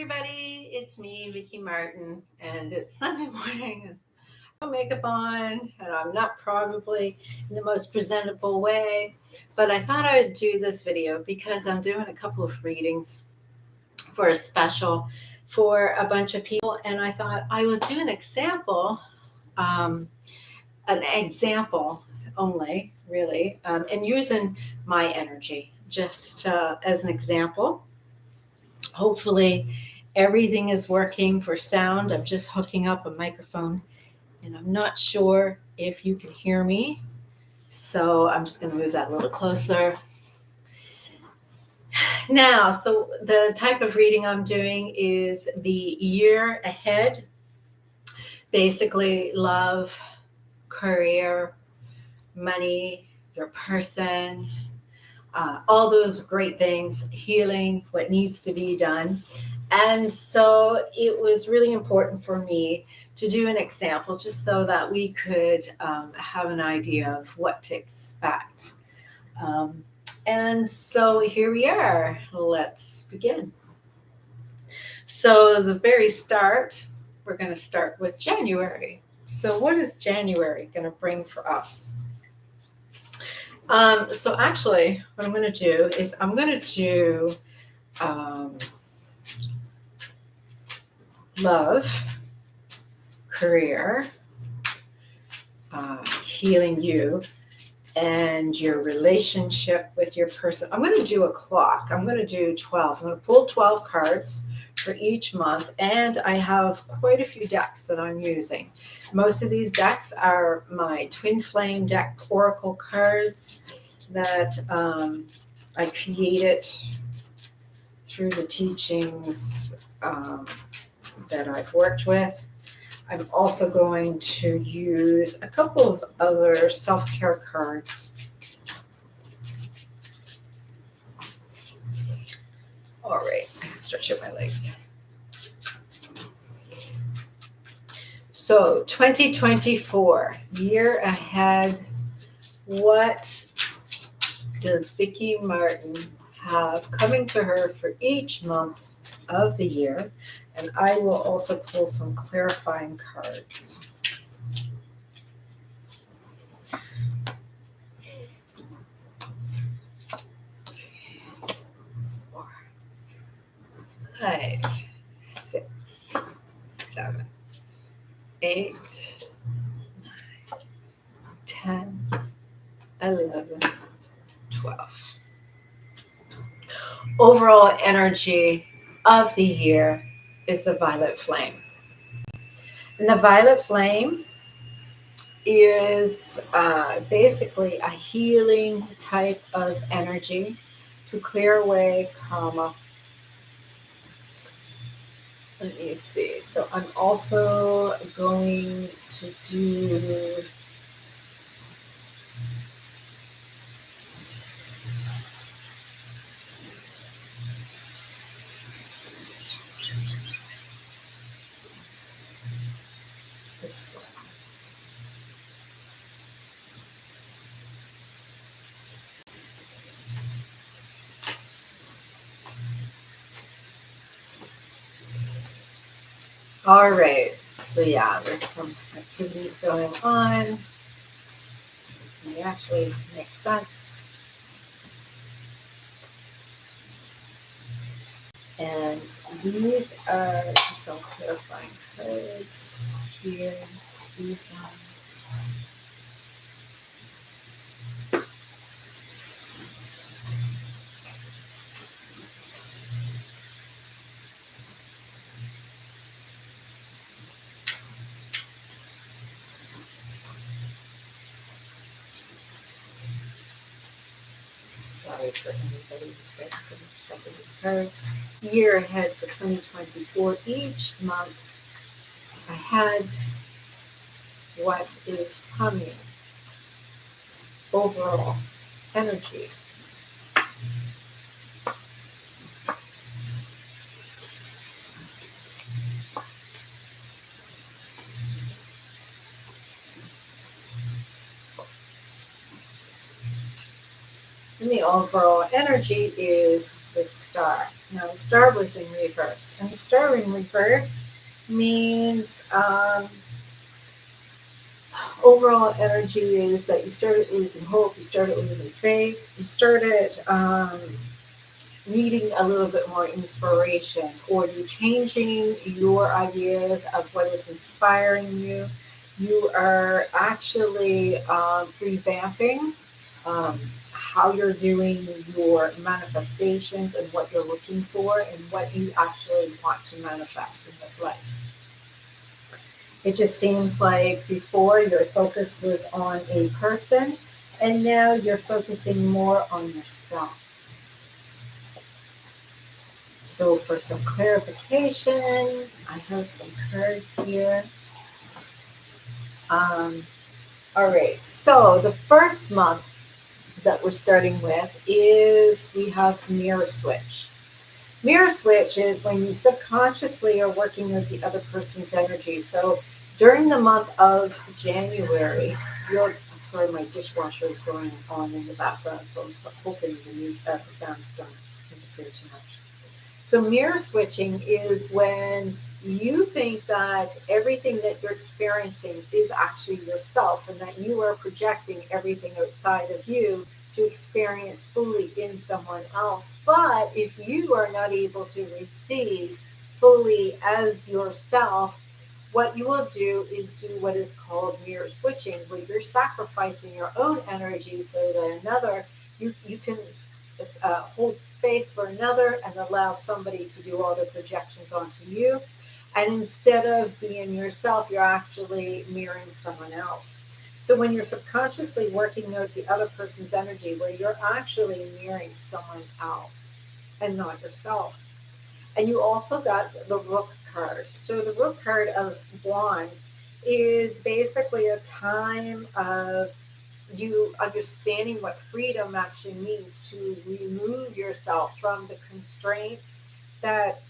everybody, it's me, Vicky Martin, and it's Sunday morning. And no makeup on, and I'm not probably in the most presentable way, but I thought I would do this video because I'm doing a couple of readings for a special for a bunch of people, and I thought I would do um, an example only, really, and using my energy just as an example. Hopefully everything is working for sound. I'm just hooking up a microphone and I'm not sure if you can hear me. So I'm just going to move that a little closer. Now, so the type of reading I'm doing is the year ahead, basically love, career, money, your person, all those great things, healing, what needs to be done. And so it was really important for me to do an example just so that we could have an idea of what to expect. And so here we are. Let's begin. So the very start, we're going to start with January. So what is January going to bring for us? So actually, what I'm going to do is I'm going to do love, career, healing you, and your relationship with your person. I'm going to do a clock. I'm going to do 12. I'm going to pull 12 cards for each month, and I have quite a few decks that I'm using. Most of these decks are my Twin Flame deck oracle cards that I created through the teachings that I've worked with. I'm also going to use a couple of other self-care cards. All right, stretch out my legs. So 2024, year ahead, what does Vicky Martin have coming to her for each month of the year? And I will also pull some clarifying cards. Three, 4, 5, 6, 7, 8, 9, 10, 11, 12. Overall energy of the year is the violet flame. And the violet flame is basically a healing type of energy to clear away karma. Let me see. So I'm also going to do this one. All right. So yeah, there's some activities going on. They actually make sense. And these are some clarifying cards here. These ones. Sorry for anybody who's waiting for me to shuffle these cards. Year ahead for 2024. Each month ahead, what is coming? Overall energy. And the overall energy is the star. Now, the star was in reverse. And the star in reverse means overall energy is that you started losing hope, you started losing faith, you started needing a little bit more inspiration, or you changing your ideas of what is inspiring you. You are actually revamping how you're doing your manifestations and what you're looking for and what you actually want to manifest in this life. It just seems like before your focus was on a person, and now you're focusing more on yourself. So for some clarification, I have some cards here. All right, so the first month that we're starting with is we have mirror switch. Mirror switch is when you subconsciously are working with the other person's energy. So during the month of January, I'm sorry, my dishwasher is going on in the background, so I'm hoping the sounds don't interfere too much. So mirror switching is when you think that everything that you're experiencing is actually yourself and that you are projecting everything outside of you to experience fully in someone else. But if you are not able to receive fully as yourself, what you will do is do what is called mirror switching, where you're sacrificing your own energy so that you can hold space for another and allow somebody to do all the projections onto you. And instead of being yourself, you're actually mirroring someone else. So when you're subconsciously working out the other person's energy, where you're actually mirroring someone else and not yourself. And you also got the Rook card. So the Rook card of Wands is basically a time of you understanding what freedom actually means, to remove yourself from the constraints that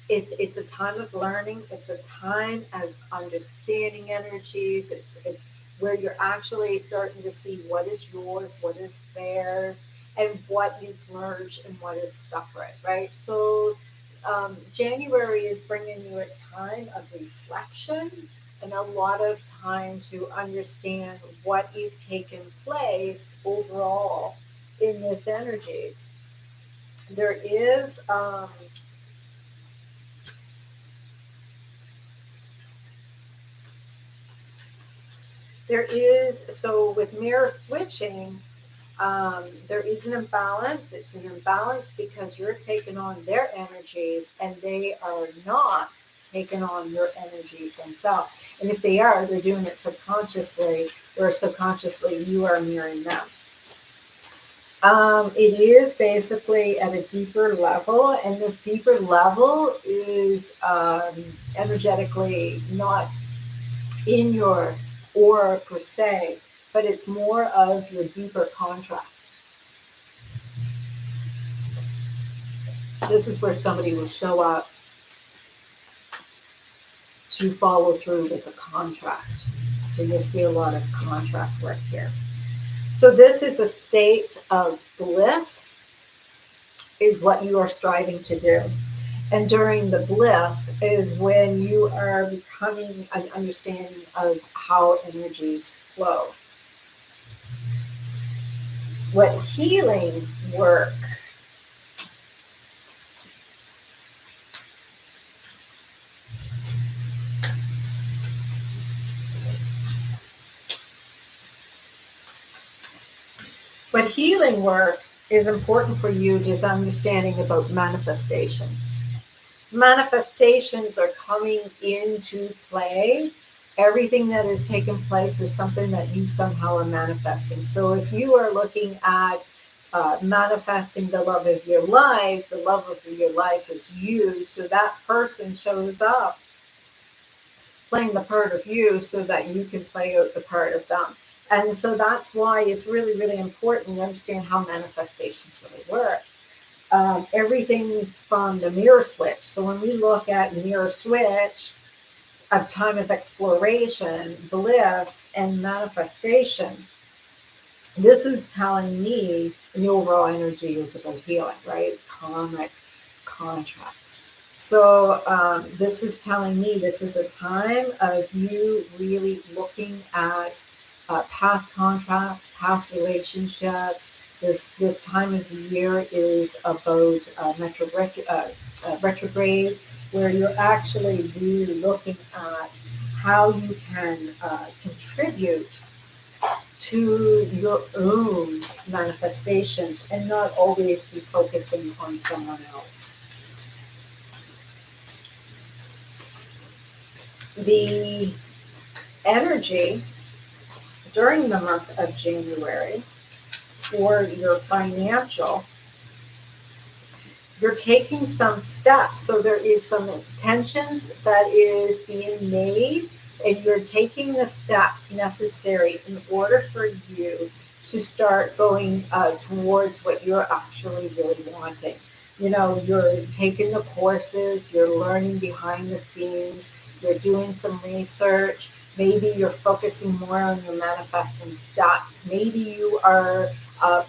it's a time of learning. It's a time of understanding energies. It's where you're actually starting to see what is yours, what is theirs, and what is merged and what is separate, right? So January is bringing you a time of reflection and a lot of time to understand what is taking place overall in this energies. There is so with mirror switching, there is an imbalance. It's an imbalance because you're taking on their energies and they are not taking on your energies themselves. And if they are, they're doing it subconsciously, or subconsciously you are mirroring them. It is basically at a deeper level, and this deeper level is energetically not in your aura per se, but it's more of your deeper contracts. This is where somebody will show up to follow through with a contract. So you'll see a lot of contract work here. So this is a state of bliss, is what you are striving to do. And during the bliss is when you are becoming an understanding of how energies flow. What healing work is important for you is understanding about manifestations. Manifestations are coming into play. Everything that is taking place is something that you somehow are manifesting. So if you are looking at manifesting the love of your life, the love of your life is you. So that person shows up playing the part of you so that you can play out the part of them. And so that's why it's really, really important to understand how manifestations really work. Everything's from the mirror switch. So when we look at mirror switch, a time of exploration, bliss, and manifestation, This is telling me the overall energy is about healing, right? Karmic contracts. So this is telling me this is a time of you really looking at past contracts, past relationships. This time of the year is about retrograde, where you're actually really looking at how you can contribute to your own manifestations and not always be focusing on someone else. The energy during the month of January for your financial, you're taking some steps. So there is some intentions that is being made, and you're taking the steps necessary in order for you to start going towards what you're actually really wanting. You know, you're taking the courses, you're learning behind the scenes, you're doing some research. Maybe you're focusing more on your manifesting steps. Maybe you are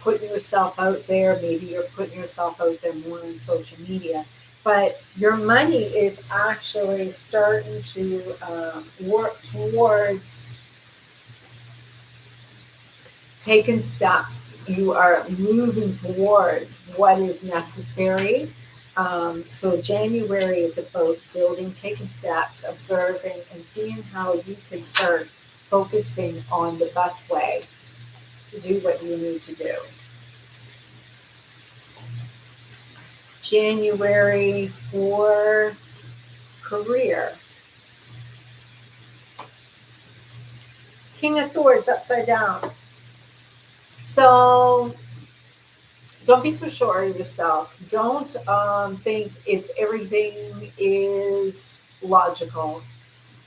putting yourself out there. Maybe you're putting yourself out there more on social media. But your money is actually starting to work towards taking steps. You are moving towards what is necessary. So January is about building, taking steps, observing, and seeing how you can start focusing on the best way to do what you need to do. January for career. King of Swords upside down. So don't be so sure of yourself. Don't think it's everything is logical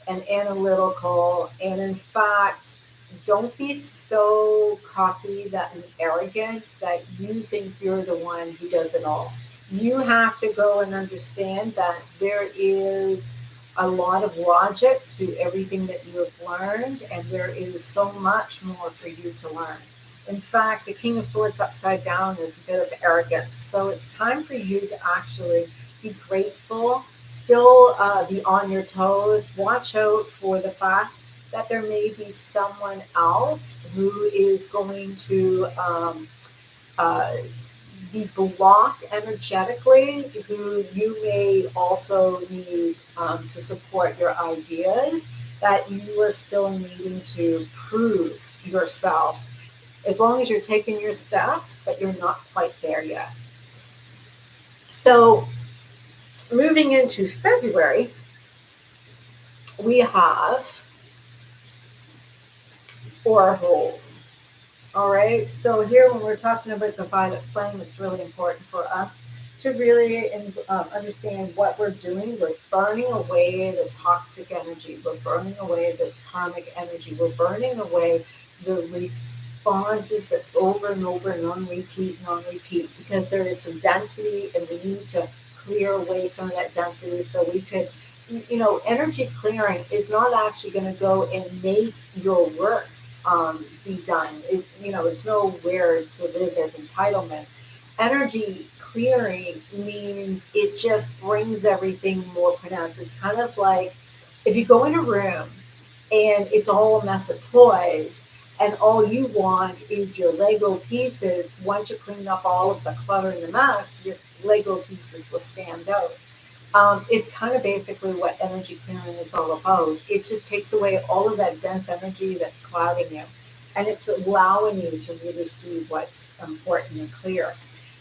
and analytical. And in fact, don't be so cocky that and arrogant that you think you're the one who does it all. You have to go and understand that there is a lot of logic to everything that you have learned, and there is so much more for you to learn. In fact, the King of Swords upside down is a bit of arrogance. So it's time for you to actually be grateful, still be on your toes. Watch out for the fact that there may be someone else who is going to uh, be blocked energetically, who you may also need to support your ideas, that you are still needing to prove yourself as long as you're taking your steps, but you're not quite there yet. So, moving into February, we have aura holes. All right. So, here, when we're talking about the violet flame, it's really important for us to really understand what we're doing. We're burning away the toxic energy, we're burning away the karmic energy, we're burning away the responses that's over and over and on repeat, because there is some density and we need to clear away some of that density so we could, energy clearing is not actually going to go and make your work be done. It's nowhere to live as entitlement. Energy clearing means it just brings everything more pronounced. It's kind of like if you go in a room and it's all a mess of toys, and all you want is your Lego pieces. Once you clean up all of the clutter and the mess, your Lego pieces will stand out. It's kind of basically what energy clearing is all about. It just takes away all of that dense energy that's clouding you, and it's allowing you to really see what's important and clear.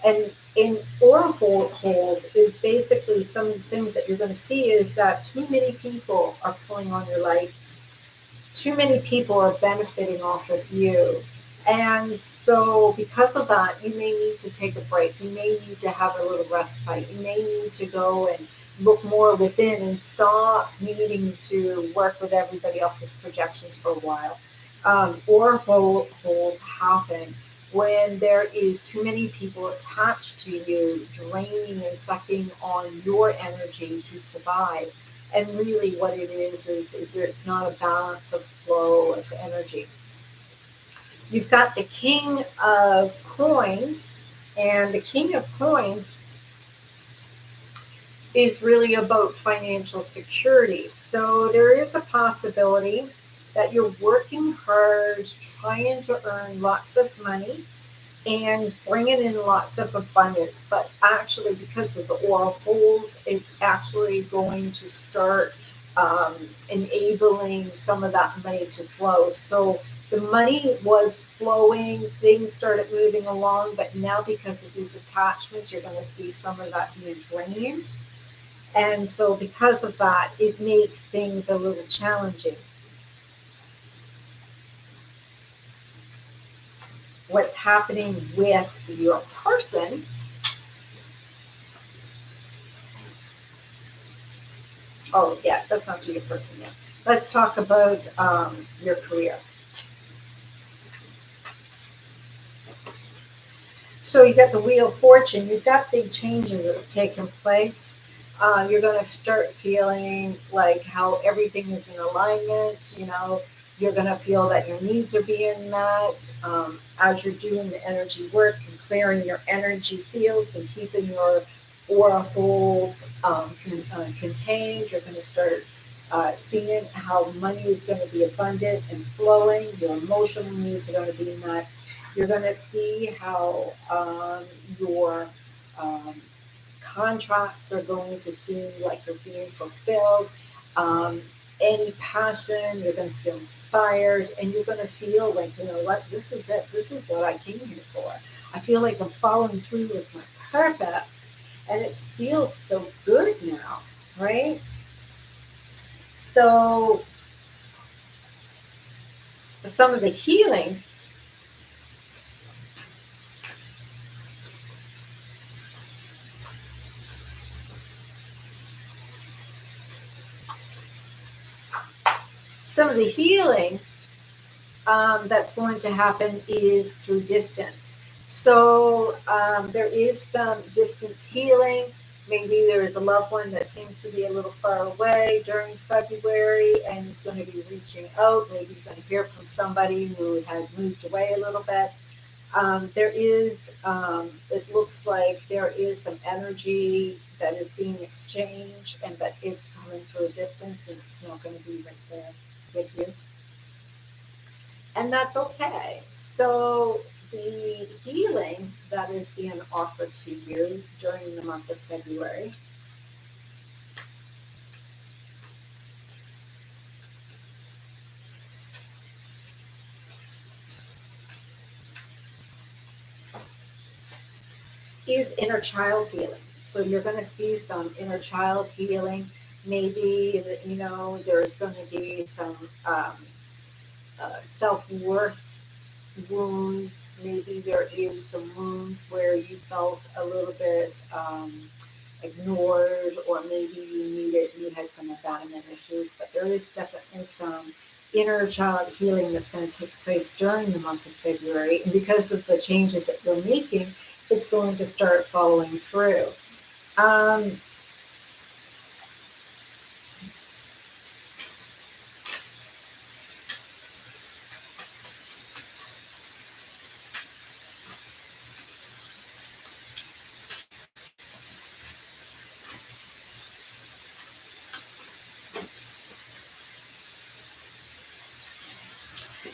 And in oracle holes is basically some of the things that you're going to see is that too many people are pulling on your light. Too many people are benefiting off of you. And so, because of that, you may need to take a break. You may need to have a little respite. You may need to go and look more within and stop needing to work with everybody else's projections for a while. Or holes happen when there is too many people attached to you, draining and sucking on your energy to survive. And really, what it is it's not a balance of flow of energy. You've got the King of Coins, and the King of Coins is really about financial security. So there is a possibility that you're working hard, trying to earn lots of money and bringing in lots of abundance. But actually, because of the oracles, it's actually going to start enabling some of that money to flow. So the money was flowing, things started moving along, but now because of these attachments, you're going to see some of that being drained. And so, because of that, it makes things a little challenging. What's happening with your person? Oh, yeah, that's not to your person yet. Let's talk about your career. So, you got the Wheel of Fortune, you've got big changes that's taken place. You're going to start feeling like how everything is in alignment. You're going to feel that your needs are being met as you're doing the energy work and clearing your energy fields and keeping your aura holes contained. You're going to start seeing how money is going to be abundant and flowing. Your emotional needs are going to be met. You're going to see how your contracts are going to seem like they're being fulfilled. Um, any passion, you're going to feel inspired, and you're going to feel like, you know what, this is it. This is what I came here for. I feel like I'm following through with my purpose, and it feels so good now, right? So, some of the healing, some of the healing that's going to happen is through distance. So there is some distance healing. Maybe there is a loved one that seems to be a little far away during February and is going to be reaching out. Maybe you're going to hear from somebody who had moved away a little bit. It looks like there is some energy that is being exchanged, but it's coming through a distance and it's not going to be right there with you, and that's okay. So, the healing that is being offered to you during the month of February is inner child healing. So, you're going to see some inner child healing. Maybe, there's going to be some self worth wounds. Maybe there is some wounds where you felt a little bit ignored, or maybe you had some abandonment issues. But there is definitely some inner child healing that's going to take place during the month of February, and because of the changes that you're making, it's going to start following through. Um,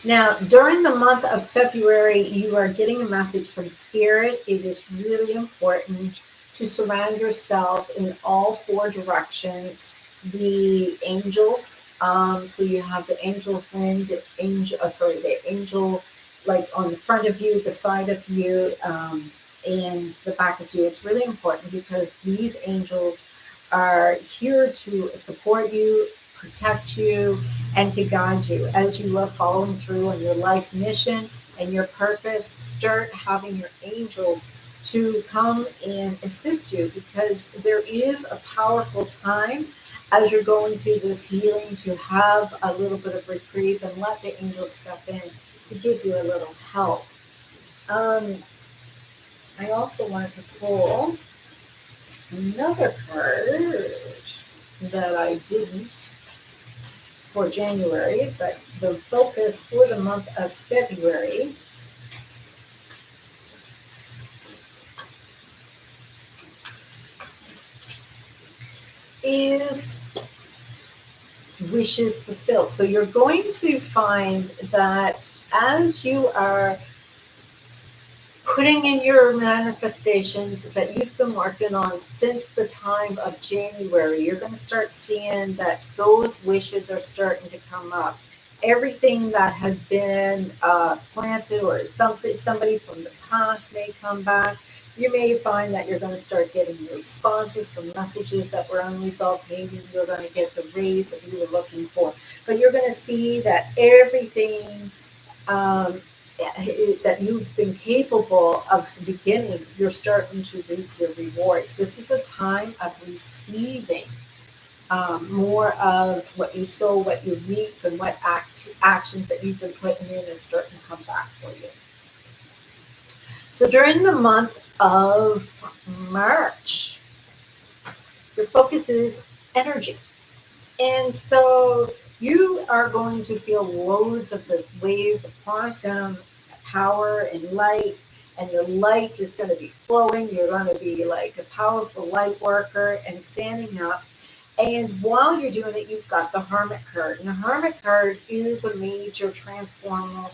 Now, during the month of February, you are getting a message from Spirit. It is really important to surround yourself in all four directions. The angels, so you have the angel of wind, the angel like on the front of you, the side of you, and the back of you. It's really important because these angels are here to support you, protect you, and to guide you as you are following through on your life mission and your purpose. Start having your angels to come and assist you, because there is a powerful time as you're going through this healing to have a little bit of reprieve and let the angels step in to give you a little help. Um, I also wanted to pull another card that I didn't. for January, but the focus for the month of February is wishes fulfilled. So you're going to find that as you are putting in your manifestations that you've been working on since the time of January, you're going to start seeing that those wishes are starting to come up. Everything that had been planted or somebody from the past may come back. You may find that you're going to start getting responses from messages that were unresolved. Maybe you're going to get the raise that you were looking for. But you're going to see that everything um, that you've been capable of beginning, you're starting to reap your rewards. This is a time of receiving more of what you sow, what you reap, and what actions that you've been putting in is starting to come back for you. So during the month of March, your focus is energy. And so you are going to feel loads of this waves of quantum power and light, and your light is going to be flowing. You're going to be like a powerful light worker and standing up. And while you're doing it, you've got the Hermit card. And the Hermit card is a major transformer.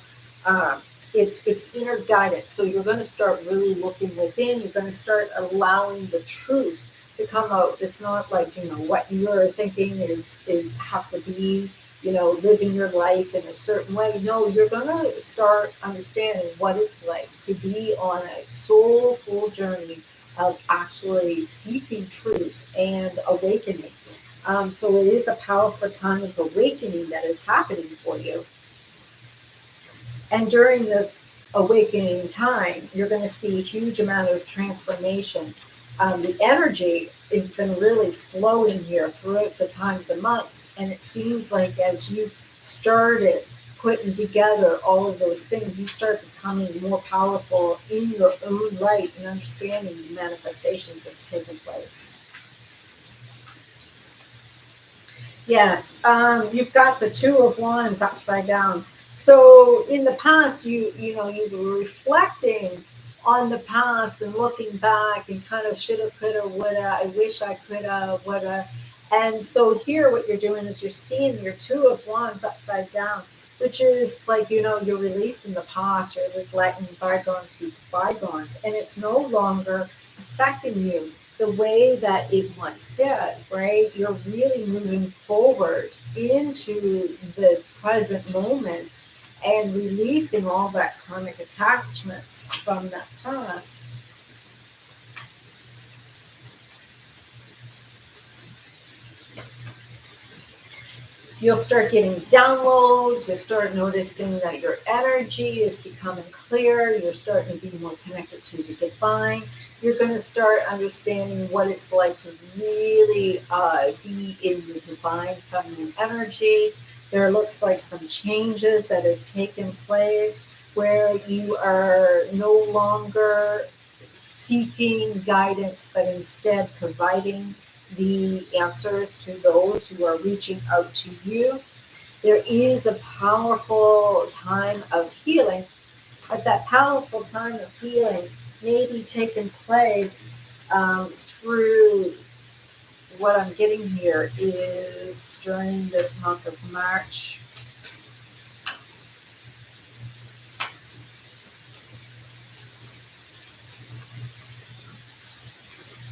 It's inner guidance. So you're going to start really looking within. You're going to start allowing the truth to come out. It's not like, what you're thinking is have to be, living your life in a certain way. No, you're going to start understanding what it's like to be on a soulful journey of actually seeking truth and awakening. So it is a powerful time of awakening that is happening for you. And during this awakening time, you're going to see a huge amount of transformation. The energy has been really flowing here throughout the time of the months. And it seems like as you started putting together all of those things, you start becoming more powerful in your own light and understanding the manifestations that's taking place. Yes, you've got the Two of Wands upside down. So in the past, you were reflecting on the past and looking back and kind of shoulda, coulda, woulda. I wish I coulda, woulda. And so here, what you're doing is you're seeing your Two of Wands upside down, which is like you're releasing the past. You're just letting bygones be bygones, and it's no longer affecting you the way that it once did, right? You're really moving forward into the present moment and releasing all that karmic attachments from that past. You'll start getting downloads. You'll start noticing that your energy is becoming clear. You're starting to be more connected to the divine. You're going to start understanding what it's like to really be in the divine feminine energy. There looks like some changes that has taken place where you are no longer seeking guidance, but instead providing the answers to those who are reaching out to you. There is a powerful time of healing, but that powerful time of healing may be taking place through what I'm getting here is during this month of March.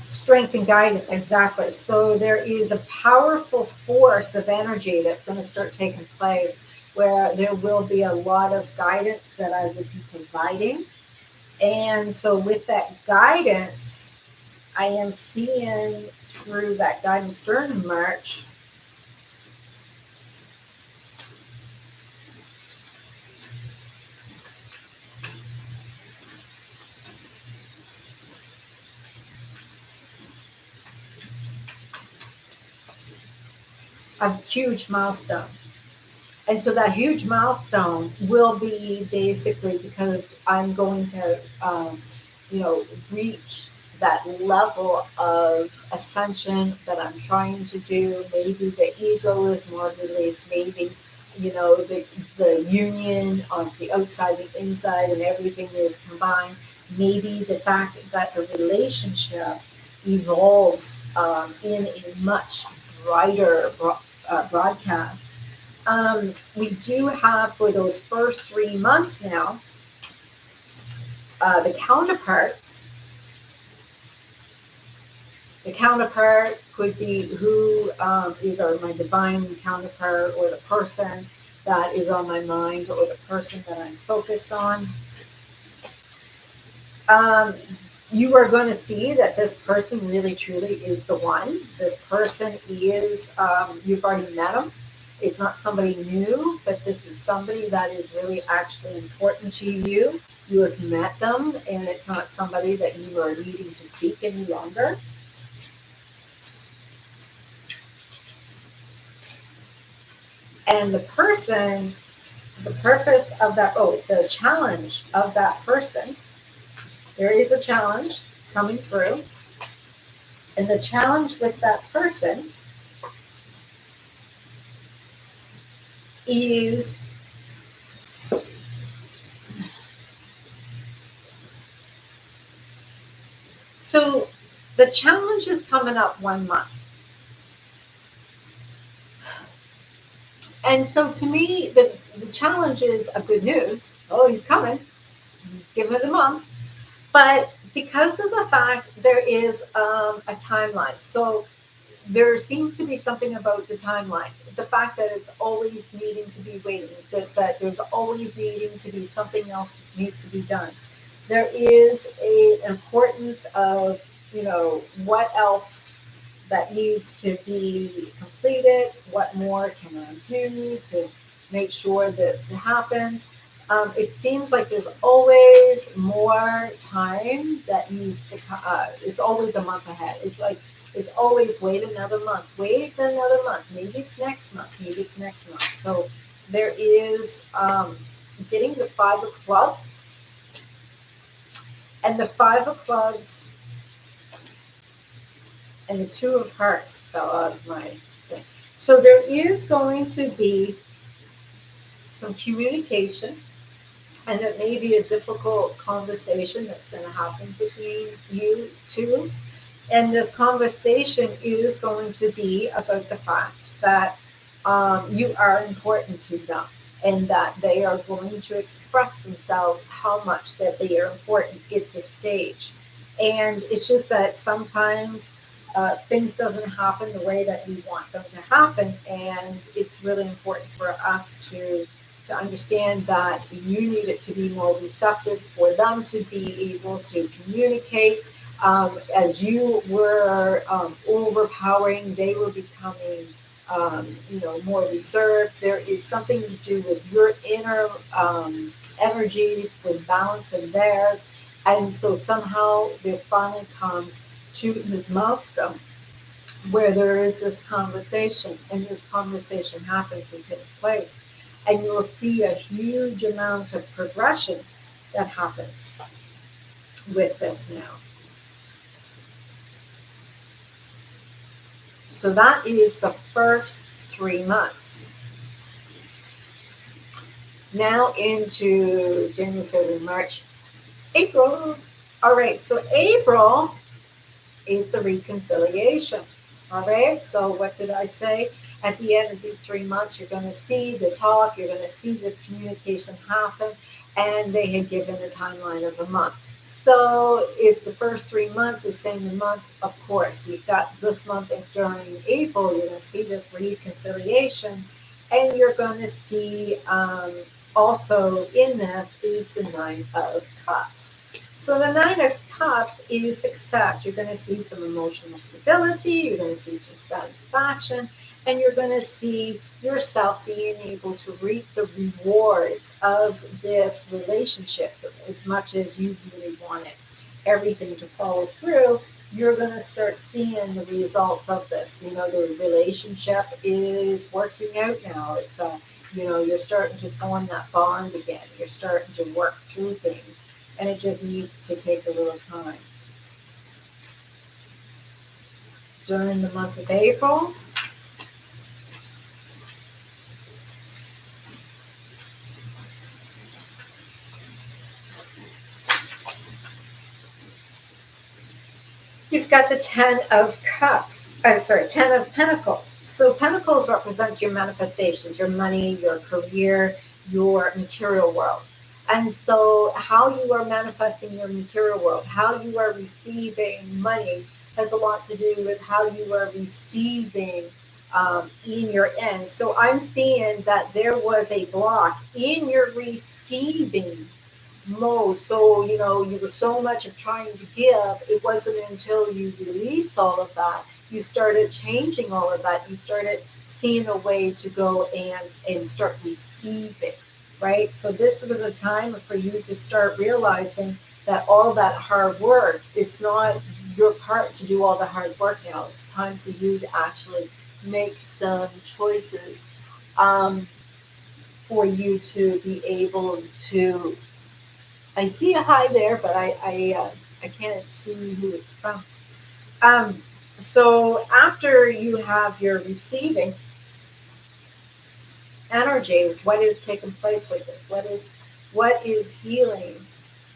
Strength and guidance, exactly. So there is a powerful force of energy that's going to start taking place where there will be a lot of guidance that I would be providing. And so with that guidance, I am seeing through that guidance during March, a huge milestone. And so that huge milestone will be basically because I'm going to, reach that level of ascension that I'm trying to do. Maybe the ego is more released. Maybe, the union of the outside and inside and everything is combined. Maybe the fact that the relationship evolves in a much brighter broadcast. We do have for those first 3 months now, the counterpart. The counterpart could be who is my divine counterpart, or the person that is on my mind, or the person that I'm focused on. You are going to see that this person really truly is the one. This person is, you've already met them. It's not somebody new, but this is somebody that is really actually important to you. You have met them, and it's not somebody that you are needing to seek any longer. And the person, the purpose of that, the challenge of that person, there is a challenge coming through. And the challenge with that person is so the challenge is coming up 1 month. And so to me, the challenge is a good news. Oh, he's coming. Give it a month. But because of the fact there is a timeline. So there seems to be something about the timeline. The fact that it's always needing to be waiting, that there's always needing to be something else needs to be done. There is an importance of, what else that needs to be completed. What more can I do to make sure this happens? It seems like there's always more time that needs to come. It's always a month ahead. It's always wait another month, Maybe it's next month, So there is getting the 5 of clubs, and the 5 of clubs and the 2 of hearts fell out of my thing. So there is going to be some communication, and it may be a difficult conversation that's going to happen between you two. And this conversation is going to be about the fact that you are important to them, and that they are going to express themselves how much that they are important at this stage. And it's just that sometimes things doesn't happen the way that we want them to happen, and it's really important for us to understand that you need it to be more receptive for them to be able to communicate. As you were overpowering, they were becoming, more reserved. There is something to do with your inner energies was balancing theirs. And so somehow there finally comes to this milestone where there is this conversation, and this conversation happens and takes place. And you'll see a huge amount of progression that happens with this now. So that is the first 3 months. Now into January, February, March, April. All right, so April is the reconciliation. All right, so what did I say? At the end of these 3 months, you're going to see the talk, you're going to see this communication happen, and they had given a timeline of a month. So if the first 3 months is saying a month, of course, you've got this month during April, you're going to see this reconciliation, and you're going to see also in this is the 9 of Cups. So the 9 of Cups is success. You're going to see some emotional stability, you're going to see some satisfaction, and you're going to see yourself being able to reap the rewards of this relationship as much as you really want it. Everything to follow through, you're going to start seeing the results of this. The relationship is working out now. It's you're starting to form that bond again. You're starting to work through things, and it just needs to take a little time. during the month of April. You've got the 10 of cups, 10 of pentacles. So pentacles represents your manifestations, your money, your career, your material world. And so how you are manifesting your material world, how you are receiving money has a lot to do with how you are receiving in your end. So I'm seeing that there was a block in your receiving mode. So, you were so much of trying to give, it wasn't until you released all of that, you started changing all of that. You started seeing a way to go and start receiving, right? So this was a time for you to start realizing that all that hard work, it's not your part to do all the hard work now. It's time for you to actually make some choices for you to be able to. I see a high there, but I can't see who it's from. Um, so after you have your receiving energy, what is taking place with this? What is healing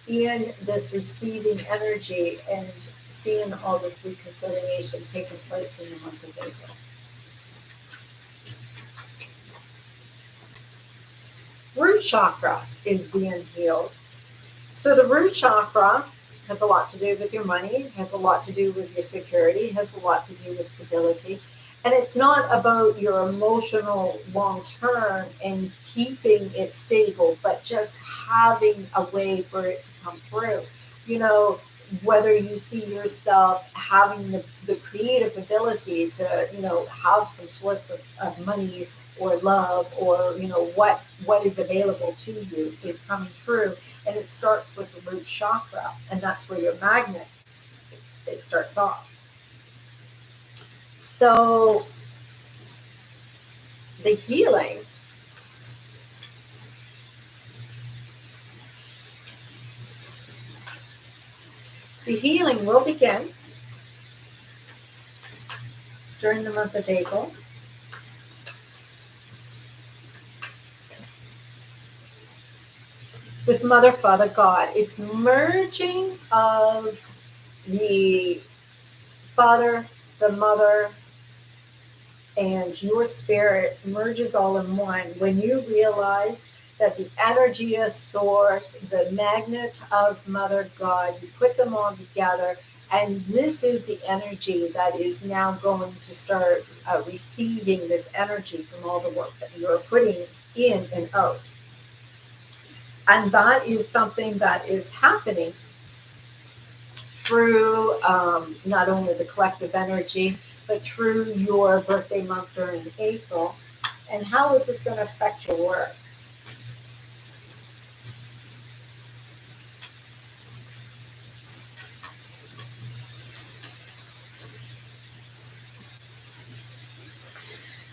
in this receiving energy and seeing all this reconciliation taking place in the month of April? Root chakra is being healed. So the root chakra has a lot to do with your money, has a lot to do with your security, has a lot to do with stability. And it's not about your emotional long term and keeping it stable, but just having a way for it to come through. Whether you see yourself having the creative ability to, have some sorts of money or love, or what is available to you is coming through, and it starts with the root chakra, and that's where your magnet it starts off. So the healing will begin during the month of April. With Mother, Father, God. It's merging of the Father, the Mother, and your spirit merges all in one. When you realize that the energy of source, the magnet of Mother God, you put them all together, and this is the energy that is now going to start receiving this energy from all the work that you're putting in and out. And that is something that is happening through not only the collective energy, but through your birthday month during April. And how is this going to affect your work?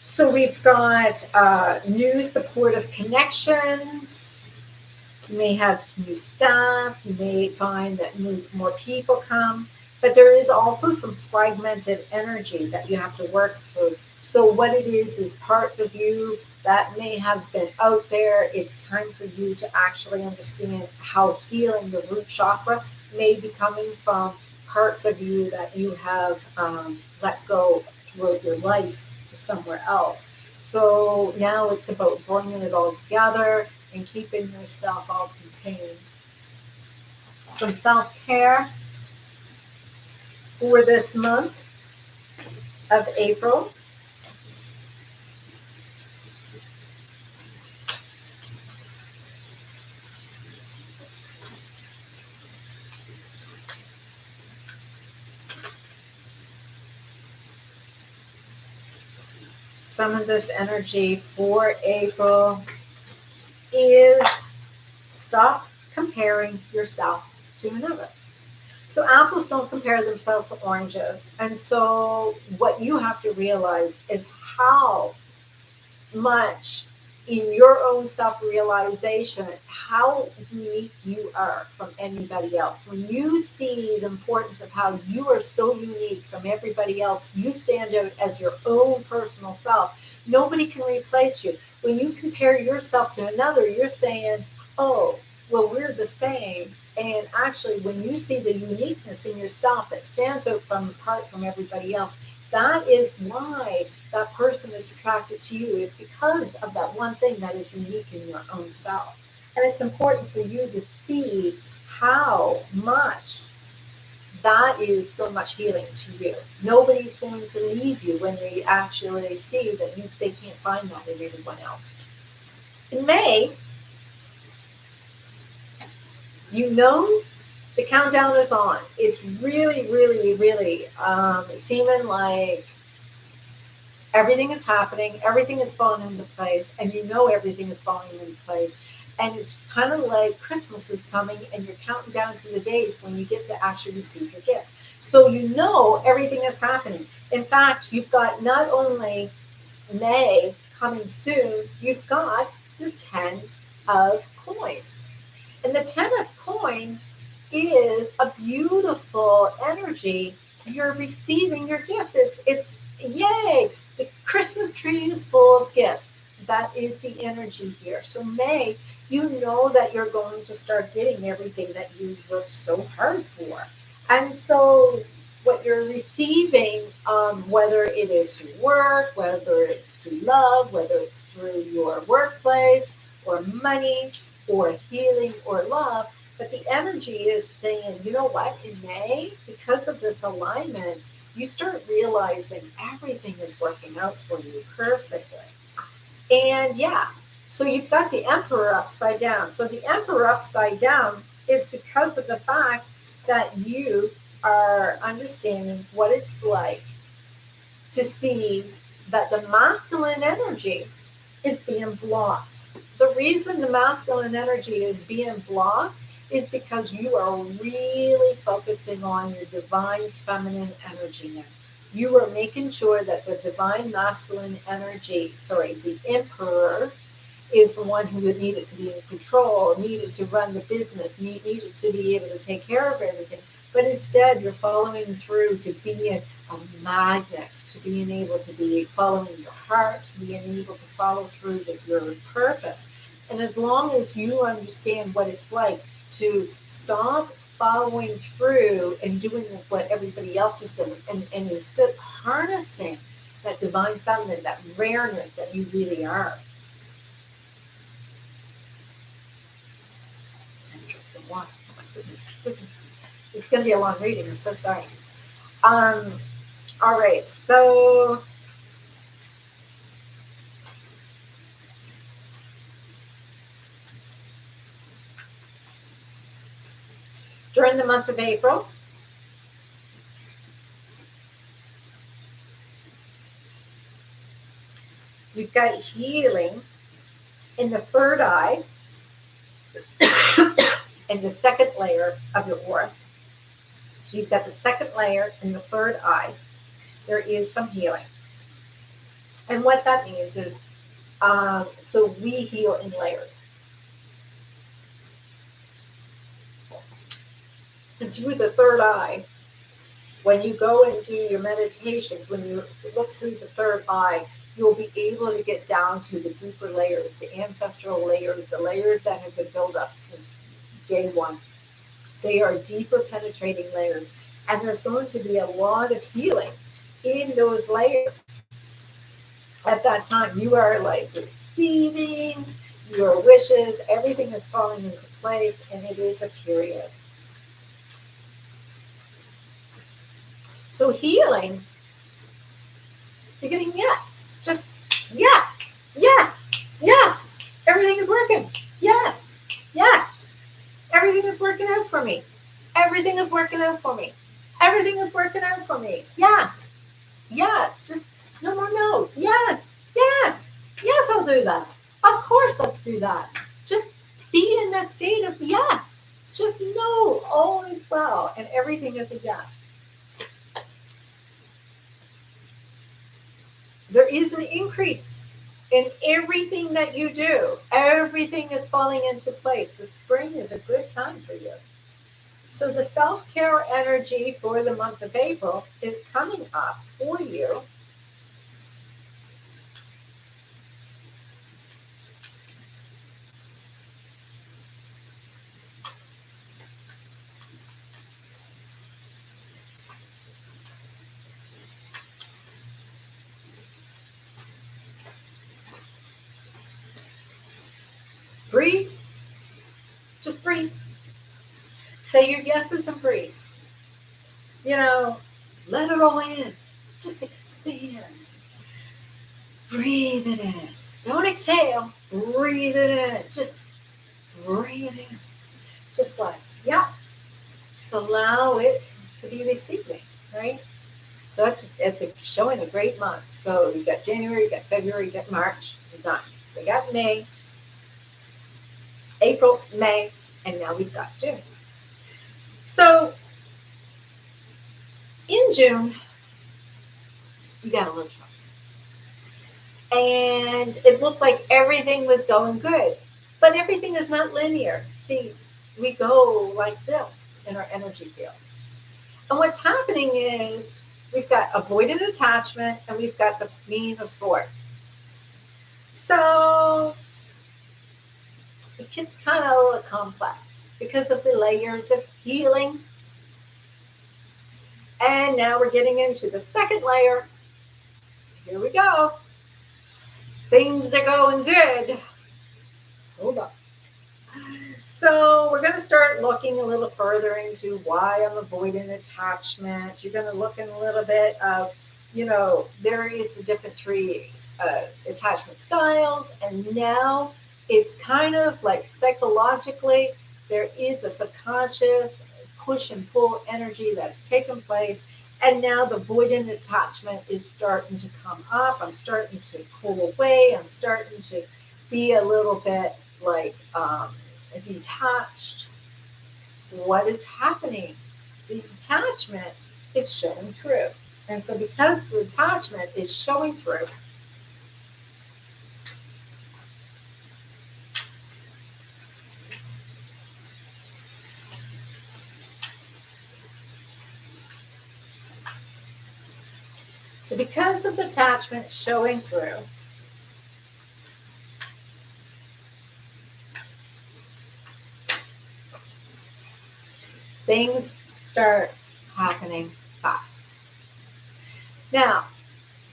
So we've got new supportive connections. You may have new staff. You may find that more people come. But there is also some fragmented energy that you have to work through. So what it is parts of you that may have been out there. It's time for you to actually understand how healing the root chakra may be coming from parts of you that you have let go throughout your life to somewhere else. So now it's about bringing it all together and keeping yourself all contained. Some self-care for this month of April. Some of this energy for April is stop comparing yourself to another. So apples don't compare themselves to oranges. And so what you have to realize is how much in your own self-realization how unique you are from anybody else. When you see the importance of how you are so unique from everybody else, you stand out as your own personal self. Nobody can replace you. When you compare yourself to another, you're saying, oh, well, we're the same. And actually, when you see the uniqueness in yourself that stands out from apart from everybody else, that is why that person is attracted to you, is because of that one thing that is unique in your own self. And it's important for you to see how much that is so much healing to you. Nobody's going to leave you when they actually see that they can't find that in anyone else. In May, you know the countdown is on. It's really, really, really seeming like everything is happening, everything is falling into place, and you know everything is falling into place. And it's kind of like Christmas is coming and you're counting down to the days when you get to actually receive your gift. So you know everything is happening. In fact, you've got not only May coming soon, you've got the 10 of coins. And the 10 of coins is a beautiful energy. You're receiving your gifts. It's yay. The Christmas tree is full of gifts. That is the energy here. So May, you know that you're going to start getting everything that you worked so hard for. And so what you're receiving, whether it is through work, whether it's through love, whether it's through your workplace or money or healing or love, but the energy is saying, you know what, in May, because of this alignment, you start realizing everything is working out for you perfectly. And yeah, so you've got the Emperor upside down. So the Emperor upside down is because of the fact that you are understanding what it's like to see that the masculine energy is being blocked. The reason the masculine energy is being blocked is because you are really focusing on your divine feminine energy now. You are making sure that the divine masculine energy, the Emperor, is the one who needed to be in control, needed to run the business, needed to be able to take care of everything. But instead, you're following through to being a magnet, to being able to be following your heart, being able to follow through with your purpose. And as long as you understand what it's like to stop following through and doing what everybody else is doing, and instead harnessing that divine feminine, that rareness that you really are. I'm gonna drink some water. Oh my goodness, it's going to be a long reading. I'm so sorry. All right, so during the month of April, you've got healing in the third eye and the second layer of your aura. So you've got the second layer and the third eye. There is some healing. And what that means is, so we heal in layers. And through the third eye, when you go and do your meditations, when you look through the third eye, you'll be able to get down to the deeper layers, the ancestral layers, the layers that have been built up since day one. They are deeper penetrating layers. And there's going to be a lot of healing in those layers. At that time, you are like receiving your wishes, everything is falling into place, and it is a period. So healing, you're getting yes, just yes, yes, yes, everything is working, yes, yes, everything is working out for me, everything is working out for me, everything is working out for me, yes, yes, just no more no's, yes, yes, yes, I'll do that, of course, let's do that, just be in that state of yes, just know all is well, and everything is a yes. There is an increase In everything that you do, everything is falling into place. The spring is a good time for you. So the self-care energy for the month of April is coming up for you. Breathe, just breathe. Say your yeses and breathe. You know, let it all in. Just expand. Breathe it in. Don't exhale. Breathe it in. Just bring it in. Just like, yeah, just allow it to be receiving, right? So it's showing a great month. So you got January, you got February, you got March, you're done. We got May, April, May, and now we've got June. So in June, you got a little trouble. And it looked like everything was going good. But everything is not linear. See, we go like this in our energy fields. And what's happening is we've got avoidant attachment and we've got the Queen of Swords. So it gets kind of a little complex because of the layers of healing. And now we're getting into the second layer. Here we go. Things are going good. Hold on. So we're going to start looking a little further into why I'm avoiding attachment. You're going to look in a little bit of, there is the different three attachment styles. And now it's kind of like psychologically, there is a subconscious push and pull energy that's taken place. And now the avoidant attachment is starting to come up. I'm starting to pull away. I'm starting to be a little bit like detached. What is happening? The attachment is showing through. And so because the attachment is showing through, because of the attachment showing through, things start happening fast. Now,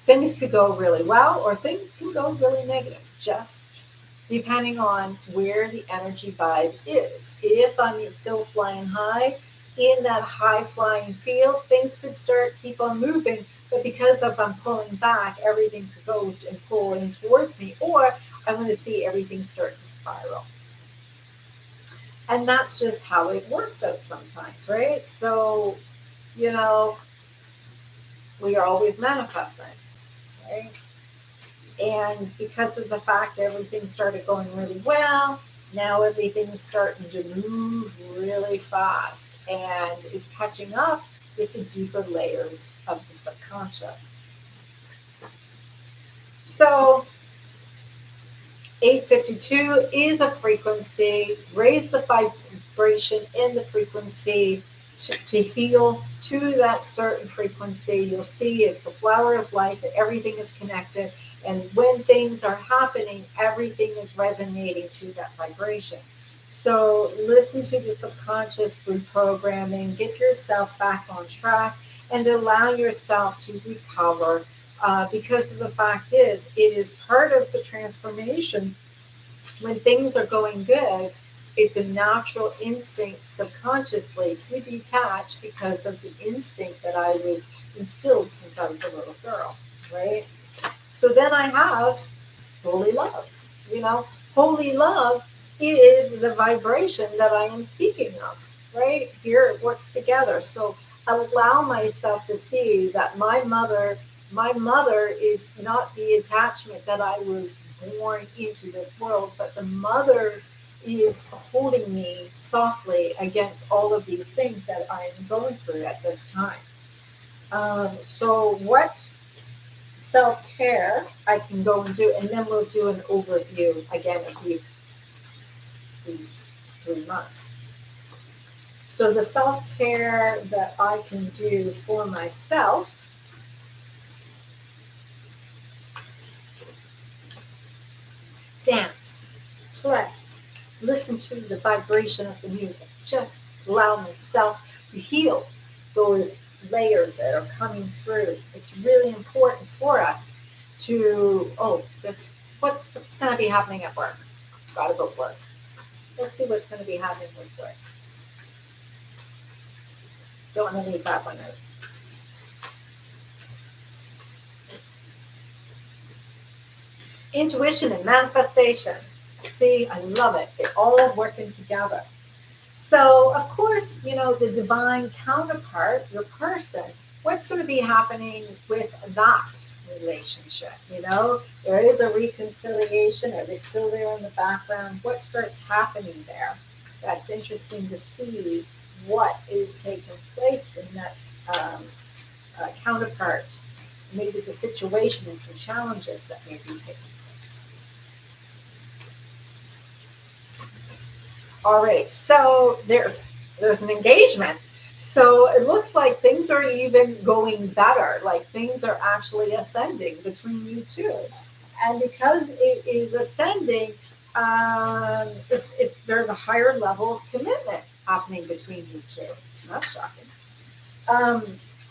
things could go really well or things can go really negative, just depending on where the energy vibe is. If I'm still flying high in that high flying field, things could keep on moving. But because of I'm pulling back, everything could go and pull in towards me, or I'm going to see everything start to spiral. And that's just how it works out sometimes, right? So, we are always manifesting, right? And because of the fact everything started going really well, now everything's starting to move really fast and it's catching up with the deeper layers of the subconscious. So 852 is a frequency. Raise the vibration in the frequency to heal to that certain frequency. You'll see it's a flower of life, and everything is connected. And when things are happening, everything is resonating to that vibration. So listen to the subconscious reprogramming, get yourself back on track, and allow yourself to recover. Because the fact is, it is part of the transformation. When things are going good, it's a natural instinct subconsciously to detach because of the instinct that I was instilled since I was a little girl, right? So then I have holy love. Holy love is the vibration that I am speaking of, right? Here it works together. So allow myself to see that my mother is not the attachment that I was born into this world, but the mother is holding me softly against all of these things that I am going through at this time. So what self-care I can go and do, and then we'll do an overview again of these 3 months. So the self-care that I can do for myself, dance, play, listen to the vibration of the music, just allow myself to heal those layers that are coming through. It's really important for us to, that's what's going to be happening at work. Got to go work. Let's see what's going to be happening with work. Don't want to leave that one out. Intuition and manifestation. See, I love it. They're all working together. So, of course, the divine counterpart, your person, what's going to be happening with that relationship? There is a reconciliation. Are they still there in the background? What starts happening there? That's interesting to see what is taking place in that counterpart. Maybe the situation and some challenges that may be taking place. All right, so there's an engagement. So it looks like things are even going better, like things are actually ascending between you two. And because it is ascending, there's a higher level of commitment happening between you two. That's shocking.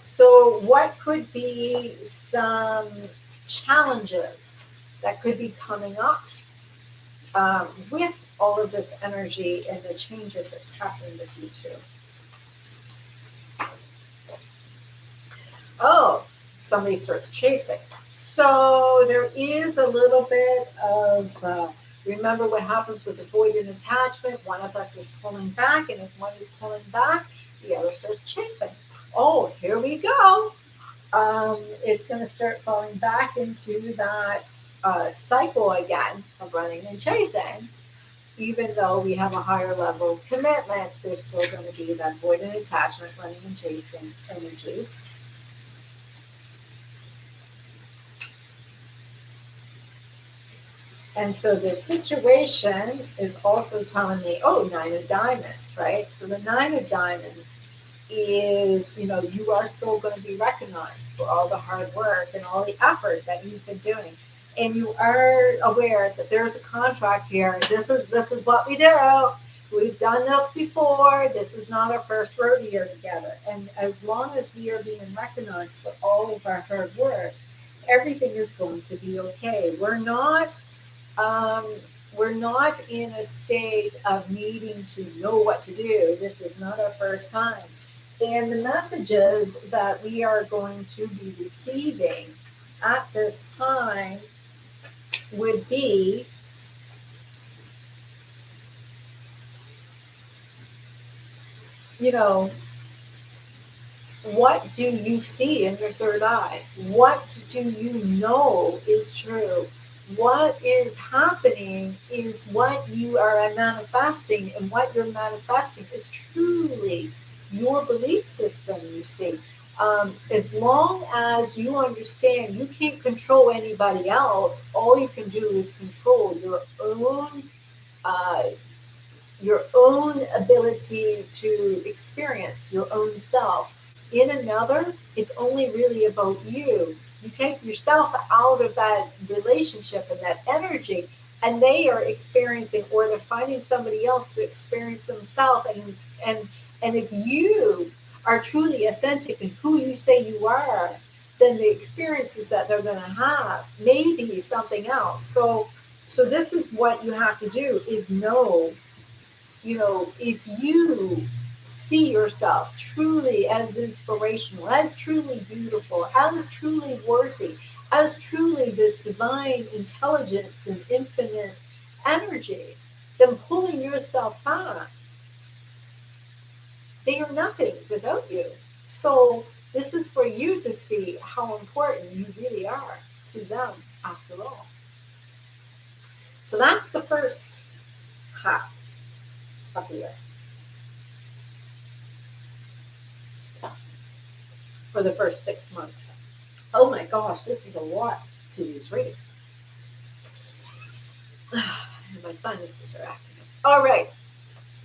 So what could be some challenges that could be coming up with all of this energy and the changes that's happening with you two? Oh, somebody starts chasing. So there is a little bit of, remember what happens with avoidant attachment. One of us is pulling back, and if one is pulling back, the other starts chasing. Oh, here we go. It's going to start falling back into that cycle again of running and chasing. Even though we have a higher level of commitment, there's still going to be that avoidant attachment, running and chasing energies. And so the situation is also telling me, 9 of diamonds, right? So the 9 of diamonds is, you are still going to be recognized for all the hard work and all the effort that you've been doing. And you are aware that there's a contract here. This is what we do. We've done this before. This is not our first rodeo together. And as long as we are being recognized for all of our hard work, everything is going to be okay. We're not in a state of needing to know what to do. This is not our first time. And the messages that we are going to be receiving at this time would be, what do you see in your third eye? What do you know is true? What is happening is what you are manifesting, and what you're manifesting is truly your belief system, you see. As long as you understand you can't control anybody else, all you can do is control your own ability to experience your own self. In another, it's only really about you. You take yourself out of that relationship and that energy, and they are experiencing, or they're finding somebody else to experience themselves. And if you are truly authentic in who you say you are, then the experiences that they're going to have may be something else. So this is what you have to do, is know, if you see yourself truly as inspirational, as truly beautiful, as truly worthy, as truly this divine intelligence and infinite energy, then pulling yourself back, they are nothing without you. So this is for you to see how important you really are to them after all. So that's the first half of the year. For the first 6 months. Oh my gosh, this is a lot to lose weight. My sinuses are acting up. All right,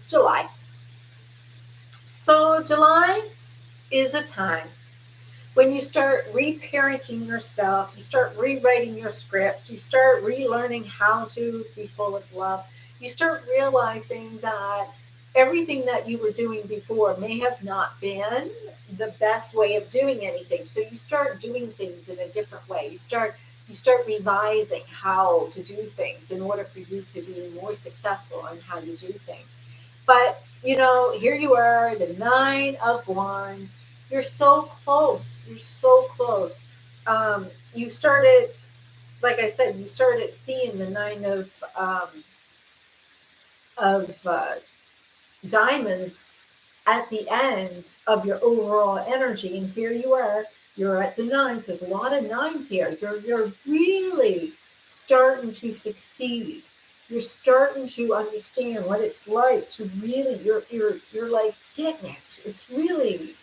July. So July is a time when you start reparenting yourself, you start rewriting your scripts, you start relearning how to be full of love, you start realizing that everything that you were doing before may have not been the best way of doing anything. So you start doing things in a different way. You start revising how to do things in order for you to be more successful on how you do things. But here you are, the Nine of Wands. You're so close. You're so close. You started, like I said, you started seeing the nine of diamonds at the end of your overall energy, and here you are. You're at the nines. There's a lot of nines here. You're really starting to succeed. You're starting to understand what it's like to really. You're like getting it. It's really